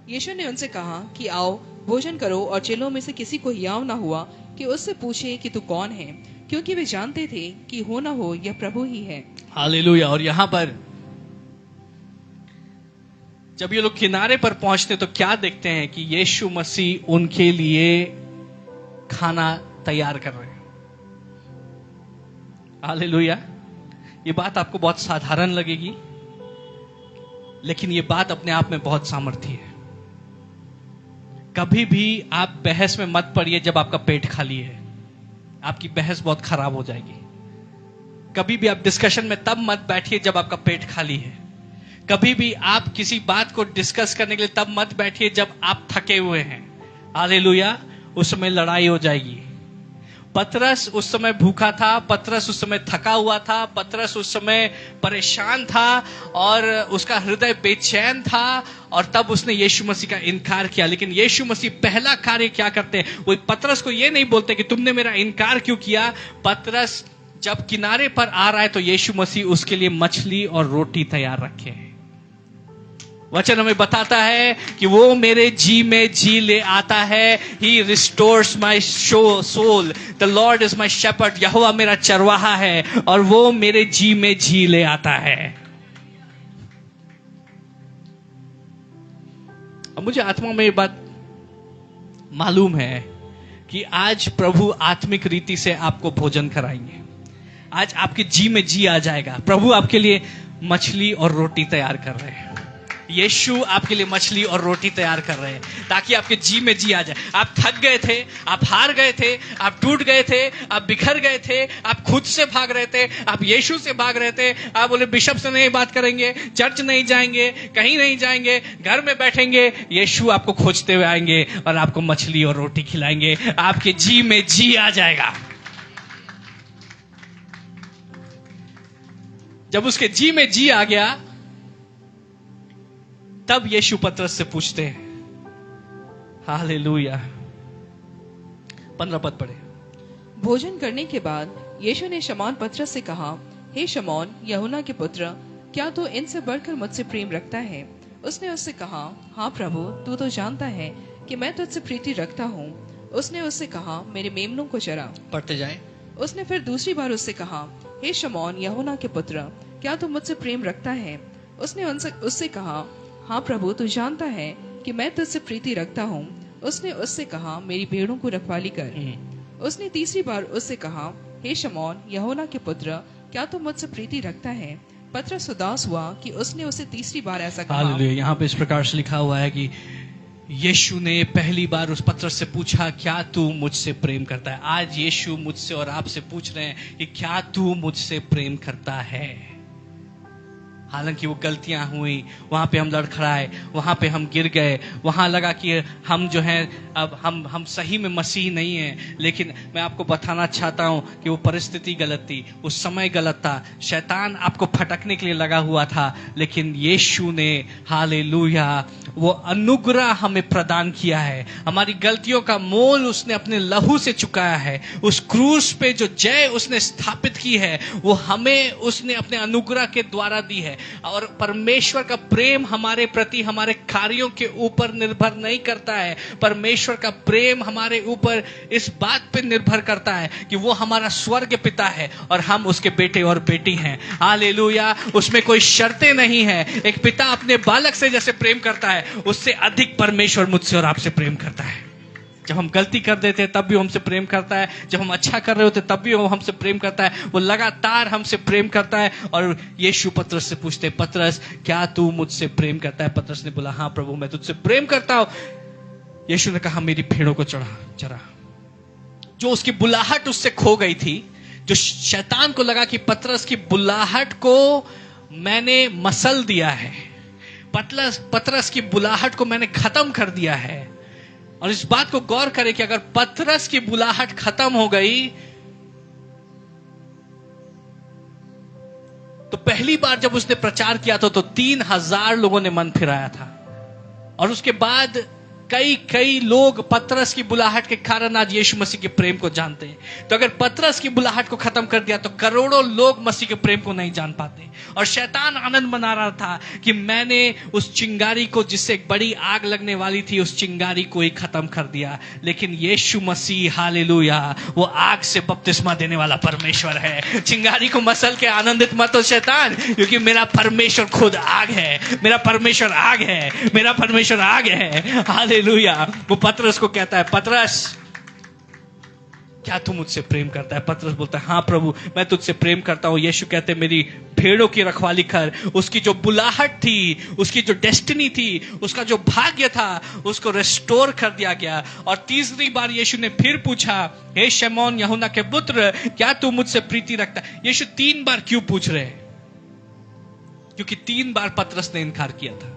यीशु ने उनसे कहा कि आओ भोजन करो, और चेलों में से किसी को हियाव न हुआ कि उससे पूछे कि तू कौन है, क्योंकि वे जानते थे कि हो न हो यह प्रभु ही है। हालेलुया। और यहां पर जब ये लोग किनारे पर पहुंचते तो क्या देखते हैं कि यीशु मसीह उनके लिए खाना तैयार कर रहे हैं। हालेलुया। ये बात आपको बहुत साधारण लगेगी, लेकिन ये बात अपने आप में बहुत सामर्थ्य है। कभी भी आप बहस में मत पड़िए जब आपका पेट खाली है, आपकी बहस बहुत खराब हो जाएगी। कभी भी आप डिस्कशन में तब मत बैठिए जब आपका पेट खाली है। कभी भी आप किसी बात को डिस्कस करने के लिए तब मत बैठिए जब आप थके हुए हैं। हालेलुया। उस समय लड़ाई हो जाएगी। पतरस उस समय भूखा था, पतरस उस समय थका हुआ था, पतरस उस समय परेशान था और उसका हृदय बेचैन था, और तब उसने यीशु मसीह का इनकार किया। लेकिन यीशु मसीह पहला कार्य क्या करते हैं? वो पतरस को ये नहीं बोलते कि तुमने मेरा इनकार क्यों किया। पतरस जब किनारे पर आ रहा है तो यीशु मसीह उसके लिए मछली और रोटी तैयार रखे हैं। वचन हमें बताता है कि वो मेरे जी में जी ले आता है। He restores my soul. The Lord is my shepherd. यहोवा मेरा चरवाहा है और वो मेरे जी में जी ले आता है। अब मुझे आत्मा में ये बात मालूम है कि आज प्रभु आत्मिक रीति से आपको भोजन कराएंगे। आज आपके जी में जी आ जाएगा। प्रभु आपके लिए मछली और रोटी तैयार कर रहे हैं। यीशु आपके लिए मछली और रोटी तैयार कर रहे हैं ताकि आपके जी में जी आ जाए। आप थक गए थे, आप हार गए थे, आप टूट गए थे, आप बिखर गए थे, आप खुद से भाग रहे थे, आप यीशु से भाग रहे थे। आप बोले बिशप से नहीं बात करेंगे, चर्च नहीं जाएंगे, कहीं नहीं जाएंगे, घर में बैठेंगे। यीशु आपको खोजते हुए आएंगे और आपको मछली और रोटी खिलाएंगे। आपके जी में जी आ जाएगा। जब उसके जी में जी आ गया तब यीशु पतरस से पूछते हैं। हालेलुया। 15 पद पढ़े। भोजन करने के बाद यीशु ने शमौन पतरस से कहा, हे शमौन यूहन्ना के पुत्र, क्या तू इनसे बढ़कर मुझसे प्रेम रखता है? उसने उससे कहा, हाँ प्रभु, तू तो जानता है कि मैं तुझसे प्रीति रखता हूँ। उसने उससे कहा, मेरे मेमनों को चरा। पढ़ते जाए। उसने फिर दूसरी बार उससे कहा, हे शमौन यूहन्ना के पुत्र, क्या तू मुझसे प्रेम रखता है? उसने उससे कहा, हाँ प्रभु, तू जानता है कि मैं तुझसे प्रीति रखता हूँ। उसने उससे कहा, मेरी भेड़ों को रखवाली कर। उसने तीसरी बार उससे कहा, हे शमौन यूहन्ना के पुत्र, क्या तू मुझसे प्रीति रखता है? पतरस उदास हुआ कि उसने उसे तीसरी बार ऐसा कहा। हालेलुया। यहाँ पे इस प्रकार से लिखा हुआ है कि यीशु ने पहली बार उस पतरस से पूछा, क्या तू मुझसे प्रेम करता है? आज यीशु मुझसे और आपसे पूछ रहे हैं कि क्या तू मुझसे प्रेम करता है? हालांकि वो गलतियां हुई, वहां पे हम लड़खड़ाए, वहां पे हम गिर गए, वहां लगा कि हम जो हैं अब हम सही में मसीह नहीं हैं। लेकिन मैं आपको बताना चाहता हूं कि वो परिस्थिति गलत थी, उस समय गलत था, शैतान आपको फटकने के लिए लगा हुआ था। लेकिन यीशु ने, हालेलुया, वो अनुग्रह हमें प्रदान किया है। हमारी गलतियों का मोल उसने अपने लहू से चुकाया है। उस क्रूस पे जो जय उसने स्थापित की है वो हमें उसने अपने अनुग्रह के द्वारा दी है। और परमेश्वर का प्रेम हमारे प्रति हमारे कार्यों के ऊपर निर्भर नहीं करता है। परमेश्वर का प्रेम हमारे ऊपर इस बात पे निर्भर करता है कि वो हमारा स्वर्ग पिता है और हम उसके बेटे और बेटी हैं। हालेलुया। उसमें कोई शर्तें नहीं है। एक पिता अपने बालक से जैसे प्रेम करता है, उससे अधिक परमेश्वर मुझसे और आपसे प्रेम करता है। जब हम गलती कर देते हैं तब भी वो हमसे प्रेम करता है, जब हम अच्छा कर रहे होते तब भी वो हमसे प्रेम करता है। वो लगातार हमसे प्रेम करता है। और यीशु पतरस से पूछते, पतरस क्या तू मुझसे प्रेम करता है? पतरस ने बोला, हाँ प्रभु, मैं तुझसे प्रेम करता हूं। यीशु ने कहा, मेरी भेड़ों को चरा। जो उसकी बुलाहट उससे खो गई थी, जो शैतान को लगा कि पतरस की बुलाहट को मैंने मसल दिया है, पतरस की बुलाहट को मैंने खत्म कर दिया है। और इस बात को गौर करें कि अगर पतरस की बुलाहट खत्म हो गई तो पहली बार जब उसने प्रचार किया था तो 3,000 लोगों ने मन फिराया था। और उसके बाद कई लोग पतरस की बुलाहट के कारण आज यीशु मसीह के प्रेम को जानते हैं। तो अगर पतरस की बुलाहट को खत्म कर दिया तो करोड़ों लोग मसीह के प्रेम को नहीं जान पाते। और शैतान आनंद मना रहा था कि मैंने उस चिंगारी को, जिससे एक बड़ी आग लगने वाली थी, उस चिंगारी को ही खत्म कर दिया। लेकिन यीशु मसीह, हालेलुया, वो आग से बपतिस्मा देने वाला परमेश्वर है। चिंगारी को मसल के आनंदित मत हो शैतान, क्योंकि मेरा परमेश्वर खुद आग है। मेरा परमेश्वर आग है। मेरा परमेश्वर आग है। हालेलुया। वो पतरस को कहता है, पतरस क्या तू मुझसे प्रेम करता है? पतरस बोलता है, हाँ प्रभु, मैं तुझसे प्रेम करता हूं। यीशु कहते, मेरी भेड़ों की रखवाली कर। उसकी जो बुलाहट थी, उसकी जो डेस्टिनी थी, उसका जो भाग्य था, उसको रेस्टोर कर दिया गया। और तीसरी बार यीशु ने फिर पूछा, हे शमौन यूहन्ना के पुत्र, क्या तू मुझसे प्रीति रखता है? यीशु 3 बार क्यों पूछ रहे हैं? क्योंकि 3 बार पतरस ने इनकार किया था।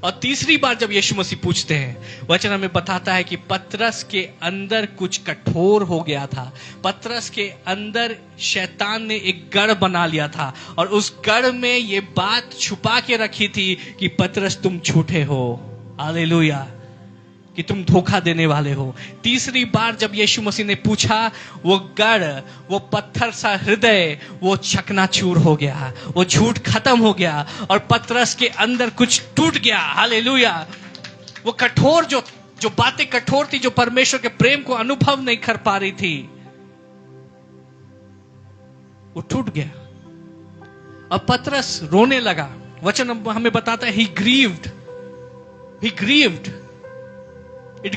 और तीसरी बार जब यीशु मसीह पूछते हैं, वचन हमें बताता है कि पतरस के अंदर कुछ कठोर हो गया था। पतरस के अंदर शैतान ने एक गढ़ बना लिया था और उस गढ़ में ये बात छुपा के रखी थी कि पतरस तुम झूठे हो। हालेलुया। कि तुम धोखा देने वाले हो। तीसरी बार जब यीशु मसीह ने पूछा, वो गढ़, वो पत्थर सा हृदय, वो चकनाचूर हो गया। वो झूठ खत्म हो गया और पतरस के अंदर कुछ टूट गया। हालेलुया। वो कठोर जो बातें कठोर थी, जो परमेश्वर के प्रेम को अनुभव नहीं कर पा रही थी, वो टूट गया। अब पतरस रोने लगा। वचन हमें बताता है, he grieved. It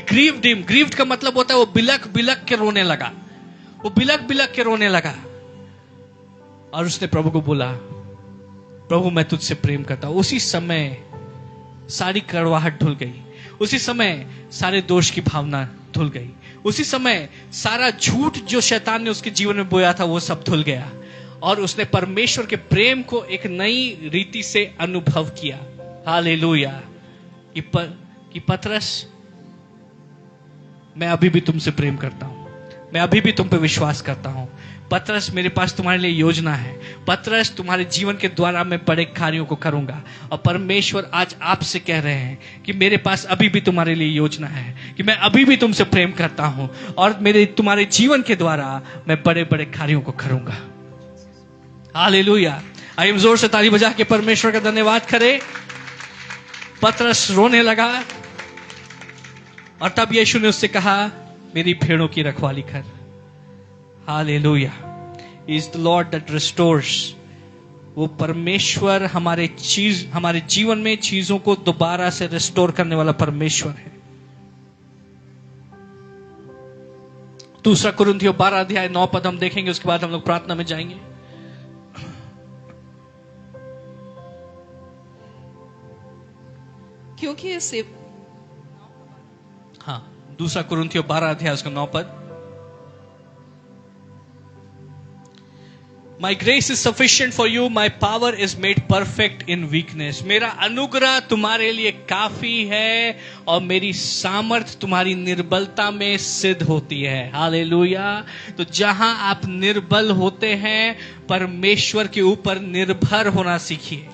grieved him. Grieved का मतलब होता है वो बिलक के रोने लगा। वो बिलक के रोने लगा। और उसने प्रभु को बोला, प्रभु मैं तुझसे प्रेम करता हूं। उसी समय सारी कड़वाहट धुल गई। उसी समय सारे दोष की भावना धुल गई। उसी समय सारा झूठ जो शैतान ने उसके जीवन में बोया था, वो सब धुल गया। और उसने परमेश्वर के प्रेम को एक नई रीति से अनुभव किया। हालेलुया। कि पतरस, मैं अभी भी तुमसे प्रेम करता हूं। मैं अभी भी तुम पे विश्वास करता हूं। पतरस, मेरे पास तुम्हारे लिए योजना है। पतरस, तुम्हारे जीवन के द्वारा मैं बड़े कार्यों को करूंगा। और परमेश्वर आज आपसे कह रहे हैं कि मेरे पास अभी भी तुम्हारे लिए योजना है, कि मैं अभी भी तुमसे प्रेम करता हूं और तुम्हारे जीवन के द्वारा मैं बड़े बड़े कार्यों को करूंगा। हालेलुया। आइए जोर से ताली बजा के परमेश्वर का धन्यवाद करें। पतरस रोने लगा और तब यीशु ने उससे कहा, मेरी भेड़ों की रखवाली कर। Hallelujah. He is the Lord that restores. वो परमेश्वर हमारे जीवन में चीजों को दोबारा से रिस्टोर करने वाला परमेश्वर है। 2 कुरिन्थियों 12 अध्याय 9 पद हम देखेंगे, उसके बाद हम लोग प्रार्थना में जाएंगे। क्योंकि इससे, हाँ, 2 कुरिन्थियों 12 अध्याय उसका 9 पद। My grace is sufficient for you, my power is made perfect in weakness. मेरा अनुग्रह तुम्हारे लिए काफी है और मेरी सामर्थ तुम्हारी निर्बलता में सिद्ध होती है। हालेलुया। तो जहां आप निर्बल होते हैं, परमेश्वर के ऊपर निर्भर होना सीखिए।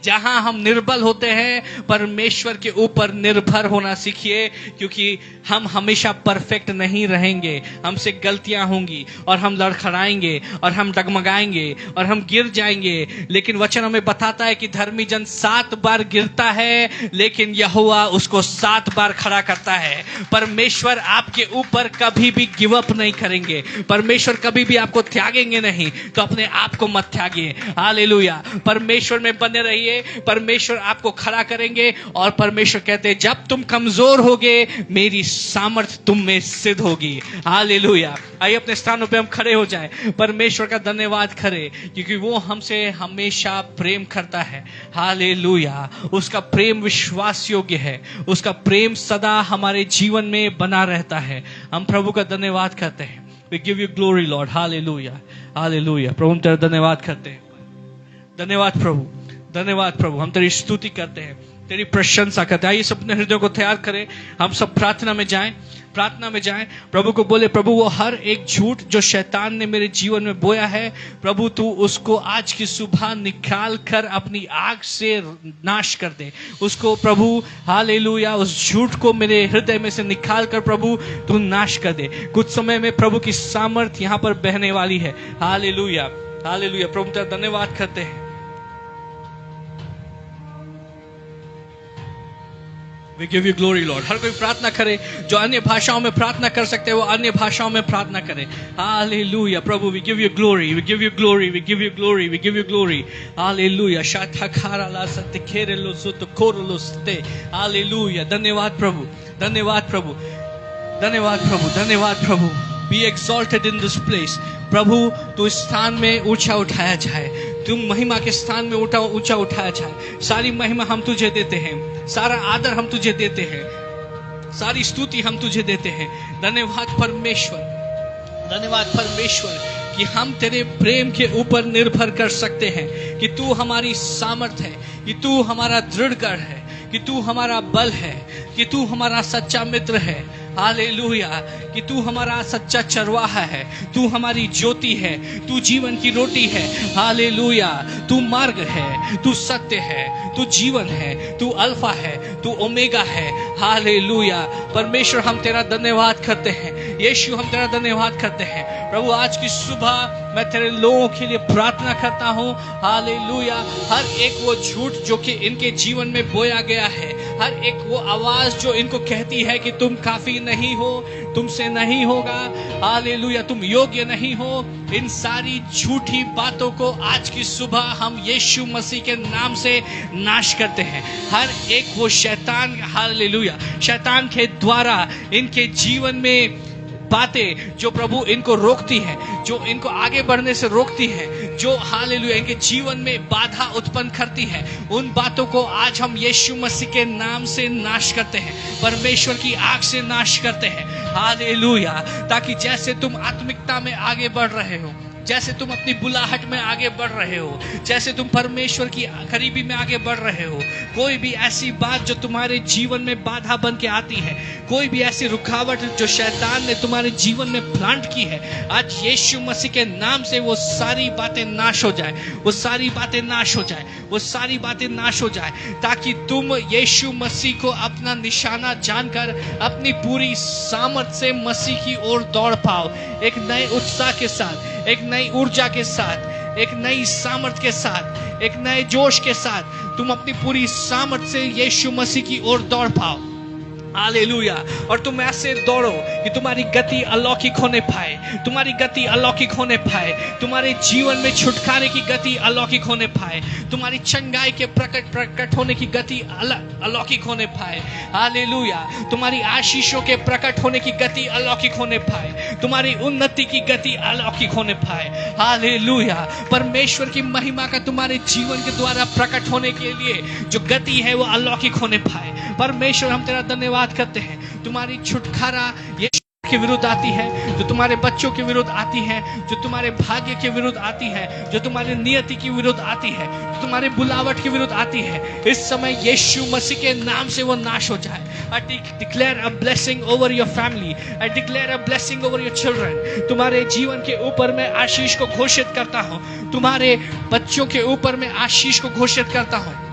जहां हम निर्बल होते हैं, परमेश्वर के ऊपर निर्भर होना सीखिए, क्योंकि हम हमेशा परफेक्ट नहीं रहेंगे। हमसे गलतियां होंगी और हम लड़खड़ाएंगे और हम डगमगाएंगे और हम गिर जाएंगे, लेकिन वचन हमें बताता है कि धर्मी जन 7 बार गिरता है लेकिन यहोवा उसको 7 बार खड़ा करता है। परमेश्वर आपके ऊपर कभी भी गिव अप नहीं करेंगे, परमेश्वर कभी भी आपको त्यागेंगे नहीं, तो अपने आप को मत त्यागिए। हालेलुया। परमेश्वर में बने रहिए, परमेश्वर आपको खड़ा करेंगे। और परमेश्वर कहते हैं जब तुम कमजोर होगे मेरी सामर्थ तुम में सिद्ध होगी। हालेलुया। आइए अपने स्थानों पे हम खड़े हो जाएं, परमेश्वर का धन्यवाद करें, क्योंकि वो हमसे हमेशा प्रेम करता है। हालेलुया। उसका प्रेम विश्वास योग्य है, उसका प्रेम सदा हमारे जीवन में बना रहता है। हम प्रभु का धन्यवाद करते हैं। We give you glory, Lord. Hallelujah. Hallelujah. प्रभु हम तेरा धन्यवाद करते हैं। धन्यवाद प्रभु, धन्यवाद प्रभु। हम तेरी स्तुति करते हैं, तेरी प्रशंसा करते हैं। आइए सब अपने हृदय को तैयार करें, हम सब प्रार्थना में जाएं, प्रार्थना में जाएं। प्रभु को बोले, प्रभु वो हर एक झूठ जो शैतान ने मेरे जीवन में बोया है, प्रभु तू उसको आज की सुबह निकाल कर अपनी आग से नाश कर दे उसको। प्रभु हालेलुया, उस झूठ को मेरे हृदय में से निकाल कर प्रभु तू नाश कर दे। कुछ समय में प्रभु की सामर्थ यहाँ पर बहने वाली है। Hallelujah, hallelujah. प्रभु तेरा धन्यवाद करते हैं। We give you glory, Lord. हर कोई प्रार्थना करे, जो अन्य भाषाओं में प्रार्थना कर सकते हैं वो अन्य भाषाओं में प्रार्थना करे। Hallelujah. Prabhu we give you glory, we give you glory, we give you glory, we give you glory. Hallelujah. शाथाखारा ला सत्य खेरे लो सुत खोर लो सत्य। हालेलुया। धन्यवाद प्रभु, धन्यवाद प्रभु, धन्यवाद प्रभु, धन्यवाद प्रभु। Be exalted in this place. प्रभु तू इस स्थान में ऊंचा उठाया जाए, तुम महिमा के स्थान में ऊंचा उठाया जाए। सारी महिमा हम तुझे देते हैं, सारा आदर हम तुझे देते हैं, सारी स्तुति हम तुझे देते हैं। धन्यवाद परमेश्वर, धन्यवाद परमेश्वर कि हम तेरे प्रेम के ऊपर निर्भर कर सकते हैं, कि तू हमारी सामर्थ है, कि तू हमारा दृढ़गढ़ है, कि तू हमारा बल है, कि तू हमारा सच्चा मित्र है। हालेलुया। कि तू हमारा सच्चा चरवाहा है, तू हमारी ज्योति है, तू जीवन की रोटी है। हालेलुया। तू मार्ग है, तू सत्य है, तू जीवन है, तू अल्फा है, तू ओमेगा है। हालेलुया। परमेश्वर हम तेरा धन्यवाद करते हैं, यीशु हम तेरा धन्यवाद करते हैं। प्रभु आज की सुबह मैं तेरे लोगों के लिए प्रार्थना करता हूँ। हालेलुया। हर एक वो झूठ जो कि इनके जीवन में बोया गया है, हर एक वो आवाज जो इनको कहती है कि तुम काफी नहीं हो, तुमसे नहीं होगा, हालेलुया, तुम योग्य नहीं हो, इन सारी झूठी बातों को आज की सुबह हम यीशु मसीह के नाम से नाश करते हैं। हर एक वो शैतान, हालेलुया, शैतान के द्वारा इनके जीवन में बातें जो प्रभु इनको रोकती हैं, जो इनको आगे बढ़ने से रोकती हैं, जो हालेलुया इनके जीवन में बाधा उत्पन्न करती है, उन बातों को आज हम यीशु मसीह के नाम से नाश करते हैं, परमेश्वर की आग से नाश करते हैं। हालेलुया। ताकि जैसे तुम आत्मिकता में आगे बढ़ रहे हो, जैसे तुम अपनी बुलाहट में आगे बढ़ रहे हो, जैसे तुम परमेश्वर की करीबी में आगे बढ़ रहे हो, कोई भी ऐसी बात जो तुम्हारे जीवन में बाधा बन के आती है, कोई भी ऐसी रुकावट जो शैतान ने तुम्हारे जीवन में प्लांट की है, आज यीशु मसीह के नाम से वो सारी बातें नाश हो जाए, वो सारी बातें नाश हो जाए, वो सारी बातें नाश हो जाए, ताकि तुम यीशु मसीह को अपना निशाना जानकर अपनी पूरी सामर्थ से मसीह की ओर दौड़ पाओ। एक नए उत्साह के साथ, एक नई ऊर्जा के साथ, एक नई सामर्थ के साथ, एक नए जोश के साथ तुम अपनी पूरी सामर्थ से यीशु मसीह की ओर दौड़ पाओ। हालेलुया। और तुम ऐसे दौड़ो कि तुम्हारी गति अलौकिक होने पाए, तुम्हारी गति अलौकिक होने पाए, तुम्हारे जीवन में छुटकारे की गति अलौकिक होने पाए, तुम्हारी चंगाई के प्रकट होने की गति अलौकिक होने पाए। हालेलुया। तुम्हारी आशीषों के प्रकट होने की गति अलौकिक होने पाए, तुम्हारी उन्नति की गति अलौकिक होने पाए। हालेलुया। परमेश्वर की महिमा का तुम्हारे जीवन के द्वारा प्रकट होने के लिए जो गति है वो अलौकिक होने पाए। परमेश्वर हम तेरा धन्यवाद करते हैं। तुम्हारी छुटकारा यीशु के विरुद्ध आती है, जो तुम्हारे बच्चों के विरुद्ध आती है, जो तुम्हारे भाग्य के विरुद्ध आती है, जो तुम्हारे नियति के विरुद्ध आती है, जो तुम्हारे बुलावट के विरुद्ध आती है, इस समय यीशु मसीह के नाम से वो नाश हो जाए। I declare a blessing over your family. I declare a blessing over your children. तुम्हारे जीवन के ऊपर मैं आशीष को घोषित करता हूँ, तुम्हारे बच्चों के ऊपर मैं आशीष को घोषित करता हूँ।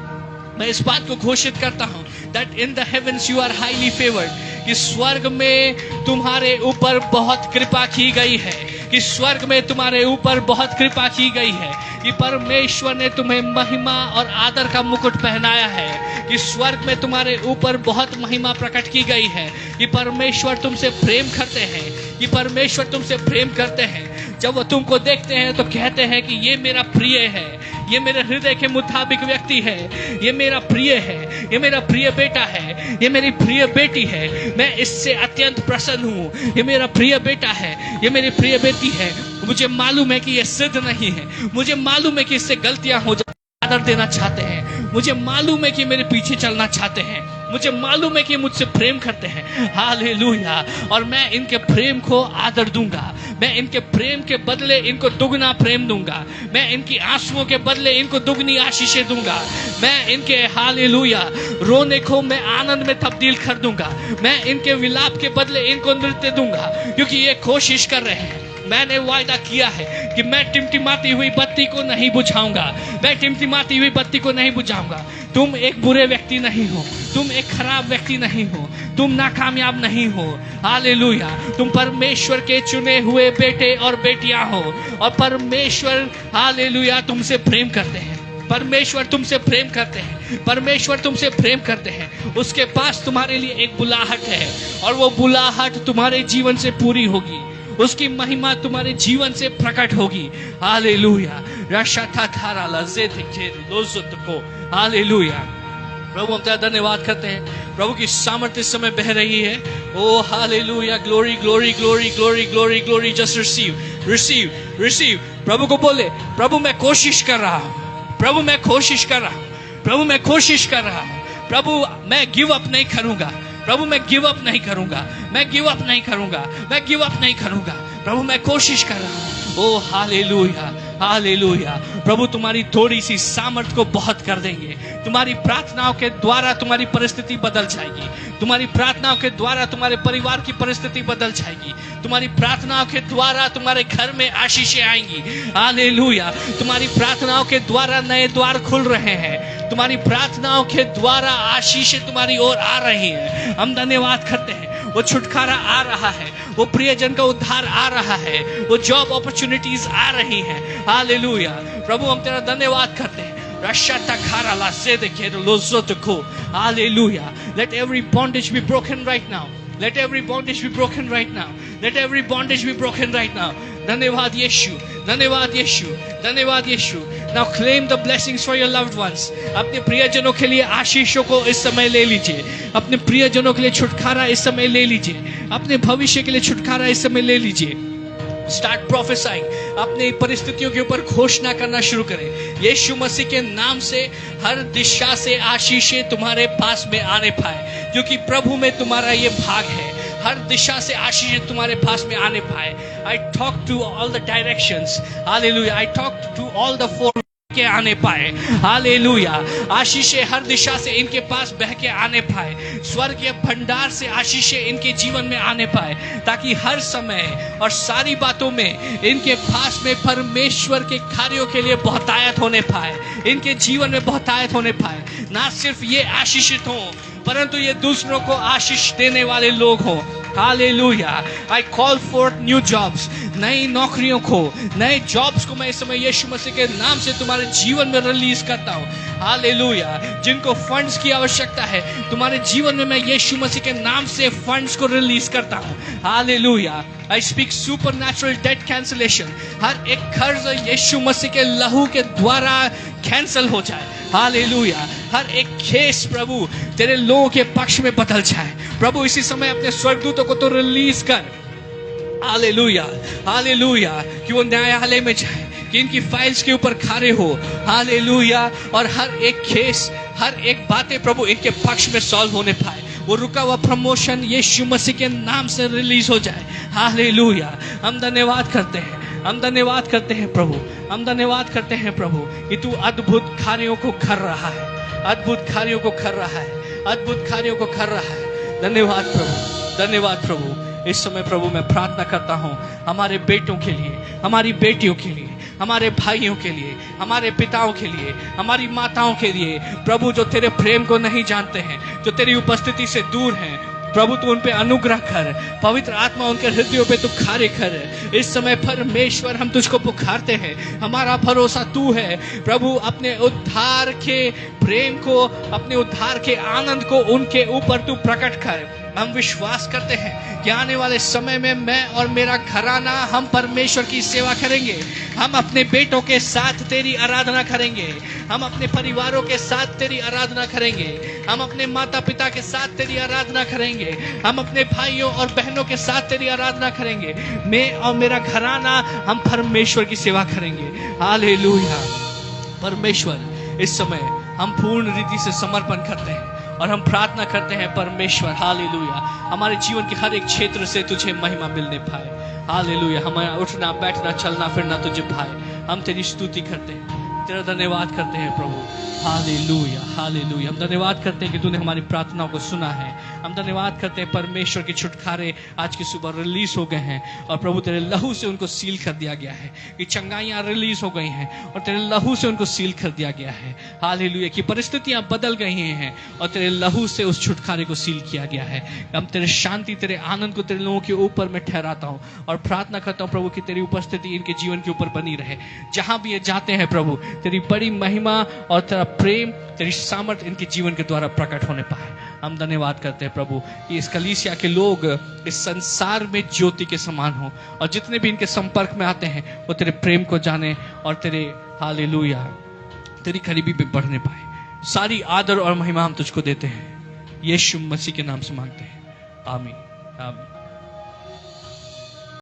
मैं इस बात को घोषित करता हूं that in the heavens you are highly favored, कि स्वर्ग में तुम्हारे ऊपर बहुत कृपा की गई है, कि स्वर्ग में तुम्हारे ऊपर बहुत कृपा की गई है, कि परमेश्वर ने तुम्हें महिमा और आदर का मुकुट पहनाया है, कि स्वर्ग में तुम्हारे ऊपर बहुत महिमा प्रकट की गई है, कि परमेश्वर तुमसे प्रेम करते हैं, कि परमेश्वर तुमसे प्रेम करते हैं। जब वो तुमको देखते हैं तो कहते हैं कि ये मेरा प्रिय है, ये मेरे हृदय के मुताबिक व्यक्ति है, ये मेरा प्रिय है, ये मेरा प्रिय बेटा है, ये मेरी प्रिय बेटी है, मैं इससे अत्यंत प्रसन्न हूँ, ये मेरा प्रिय बेटा है, ये मेरी प्रिय बेटी है। मुझे मालूम है कि ये सिद्ध नहीं है, मुझे मालूम है कि इससे गलतियां हो जाए, आदर देना चाहते हैं, मुझे मालूम है कि मेरे पीछे चलना चाहते हैं, मुझे मालूम है कि मुझसे प्रेम करते हैं। हालेलुया। और मैं इनके प्रेम को आदर दूंगा, मैं इनके प्रेम के बदले इनको दुगना प्रेम दूंगा, मैं इनकी आंसुओं के बदले इनको दुगनी आशीषें दूंगा, मैं इनके हालेलुया रोने को मैं आनंद में तब्दील कर दूंगा, मैं इनके विलाप के बदले इनको नृत्य दूंगा, क्योंकि ये कोशिश कर रहे हैं। मैंने वायदा किया है कि मैं टिमटिमाती हुई बत्ती को नहीं बुझाऊंगा, मैं टिमटिमाती हुई बत्ती को नहीं बुझाऊंगा। तुम एक बुरे व्यक्ति नहीं हो, तुम एक खराब व्यक्ति नहीं हो, तुम नाकामयाब नहीं हो। हालेलुया। तुम परमेश्वर के चुने हुए बेटे और बेटियां हो, और परमेश्वर हालेलुया तुमसे प्रेम करते हैं, परमेश्वर तुमसे प्रेम करते हैं, परमेश्वर तुमसे प्रेम करते हैं। उसके पास तुम्हारे लिए एक बुलाहट है, और वो बुलाहट तुम्हारे जीवन से पूरी होगी, उसकी महिमा तुम्हारे जीवन से प्रकट होगी। हालेलुया। हालेलुया। प्रभु हम तेरा धन्यवाद करते हैं, प्रभु की सामर्थ्य इस समय बह रही है। ओ hallelujah. Glory glory glory glory glory glory. Just receive receive receive. प्रभु को बोले, प्रभु मैं कोशिश कर रहा हूं, प्रभु मैं कोशिश कर रहा हूं, प्रभु मैं कोशिश कर रहा हूं, प्रभु मैं गिव अप नहीं करूंगा, प्रभु मैं गिव अप नहीं करूंगा, मैं गिव अप नहीं करूंगा, मैं गिव अप नहीं करूंगा, प्रभु मैं कोशिश कर रहा हूं। ओ हालेलुया हालेलुया। प्रभु तुम्हारी थोड़ी सी सामर्थ को बहुत कर देंगे, तुम्हारी प्रार्थनाओं के द्वारा तुम्हारी परिस्थिति बदल जाएगी, तुम्हारी प्रार्थनाओं के द्वारा तुम्हारे परिवार की परिस्थिति बदल जाएगी, तुम्हारी प्रार्थनाओं के द्वारा तुम्हारे घर में आशीषें आएंगी। हालेलुया। तुम्हारी प्रार्थनाओं के द्वारा नए द्वार खुल रहे हैं, तुम्हारी प्रार्थनाओं के द्वारा आशीषें तुम्हारी ओर आ रही हैं। हम धन्यवाद करते हैं, वो छुटकारा आ रहा है, वो प्रियजन का उद्धार आ रहा है, वो जॉब अपॉर्चुनिटीज आ रही हैं। हालेलुया। प्रभु हम तेरा धन्यवाद करते हैं। Hallelujah. Let every bondage be broken right now. Let every bondage be broken right now. Let every bondage be broken right now. धन्यवाद यीशु, धन्यवाद यीशु, धन्यवाद यीशु। Now claim the blessings for your loved ones. अपने प्रियजनों के लिए आशीषों को इस समय ले लीजिए, अपने प्रियजनों के लिए छुटकारा इस समय ले लीजिए, अपने भविष्य के लिए छुटकारा इस समय ले लीजिए। Start prophesying. अपनी परिस्थितियों के ऊपर घोषणा करना शुरू करें। यीशु मसीह के नाम से हर दिशा से आशीषें तुम्हारे पास में आने पाए, क्योंकि प्रभु में तुम्हारा ये भाग है। हर दिशा से आशीषें तुम्हारे पास में आने पाए। I talk to all the directions. Hallelujah. I talk to all the four के आने पाए। हालेलुया। आशीषें हर दिशा से इनके पास बह के आने पाए, स्वर्गीय भंडार से आशीषें इनके जीवन में आने पाए, ताकि हर समय और सारी बातों में इनके पास में परमेश्वर के कार्यों के लिए बहुतायत होने पाए, इनके जीवन में बहुतायत होने पाए। ना सिर्फ ये आशीषित हों, परंतु ये दूसरों को आशीष देने वाले लोग हों। Hallelujah. I call for new jobs. नई नौकरियों को, नए जॉब्स को मैं इस समय यीशु मसीह के नाम से तुम्हारे जीवन में रिलीज करता हूँ। हालेलुया। जिनको फंड्स की आवश्यकता है, तुम्हारे जीवन में मैं यीशु मसीह के नाम से फंड्स को रिलीज करता हूँ। Hallelujah. I speak supernatural debt cancellation. हर एक कर्ज यीशु मसीह के लहू के द्वारा कैंसल हो जाए। हालेलुया। हर एक केस प्रभु तेरे लोगों के पक्ष में बदल जाए। प्रभु इसी समय अपने स्वर्गदूतों को तो रिलीज कर। हालेलुया। हालेलुया। कि वो न्यायालय में जाए, कि इनकी फाइल्स के ऊपर खड़े हो। हालेलुया। और हर एक केस, हर एक बातें प्रभु इनके पक्ष में सॉल्व होने पाए। वो रुका हुआ प्रमोशन यीशु मसीह के नाम से रिलीज हो जाए। हालेलुया। हम धन्यवाद करते हैं, हम धन्यवाद करते हैं प्रभु, हम धन्यवाद करते हैं प्रभु कि तू अद्भुत कार्यों को कर रहा है, अद्भुत कार्यों को कर रहा है, अद्भुत कार्यों को कर रहा है। धन्यवाद प्रभु, धन्यवाद प्रभु। इस समय प्रभु मैं प्रार्थना करता हूँ हमारे बेटों के लिए, हमारी बेटियों के लिए, हमारे भाइयों के लिए, हमारे पिताओं के लिए, हमारी माताओं के लिए प्रभु, जो तेरे प्रेम को नहीं जानते हैं, जो तेरी उपस्थिति से दूर हैं, प्रभु तू उन पे अनुग्रह कर, पवित्र आत्मा उनके हृदयों पे तू कार्य कर। इस समय परमेश्वर हम तुझको पुकारते हैं, हमारा भरोसा तू है प्रभु। अपने उद्धार के प्रेम को, अपने उद्धार के आनंद को उनके ऊपर तू प्रकट कर। हम विश्वास करते हैं कि आने वाले समय में मैं और मेरा घराना हम परमेश्वर की सेवा करेंगे। हम अपने बेटों के साथ तेरी आराधना करेंगे, हम अपने परिवारों के साथ तेरी आराधना करेंगे, हम अपने माता पिता के साथ तेरी आराधना करेंगे, हम अपने भाइयों और बहनों के साथ तेरी आराधना करेंगे। मैं और मेरा घराना हम परमेश्वर की सेवा करेंगे। हालेलुया। परमेश्वर, इस समय हम पूर्ण रीति से समर्पण करते हैं और हम प्रार्थना करते हैं परमेश्वर, हालेलुया, हमारे जीवन के हर एक क्षेत्र से तुझे महिमा मिलने पाए। हालेलुया। हमारा उठना बैठना चलना फिरना तुझे पाए। हम तेरी स्तुति करते हैं, तेरा धन्यवाद करते हैं प्रभु। Hallelujah, hallelujah. हम धन्यवाद करते हैं कि तूने हमारी प्रार्थनाओं को सुना है। हम धन्यवाद करते हैं परमेश्वर के छुटकारे आज की सुबह रिलीज हो गए हैं और प्रभु तेरे लहू से उनको सील कर दिया गया है, कि चंगाइयां रिलीज हो गई हैं और तेरे लहू से उनको सील कर दिया गया है। हालेलुया। कि परिस्थितियां बदल गई हैं और तेरे लहू से उस छुटकारे को सील किया गया है। हम तेरे शांति, तेरे आनंद को तेरे लोगों के ऊपर मैं ठहराता हूँ और प्रार्थना करता हूँ प्रभु कि तेरी उपस्थिति इनके जीवन के ऊपर बनी रहे। जहां भी ये जाते हैं प्रभु, तेरी बड़ी महिमा और तेरा प्रेम, तेरी सामर्थ इनके जीवन के द्वारा प्रकट होने पाए। हम धन्यवाद करते हैं प्रभु कि इस कलीसिया के लोग इस संसार में ज्योति के समान हो और जितने भी इनके संपर्क में आते हैं वो तेरे प्रेम को जाने और तेरे, हालेलुया, तेरी करीबी में बढ़ने पाए। सारी आदर और महिमा हम तुझको देते हैं, यीशु मसीह के नाम से मांगते हैं, आमीन, आमीन।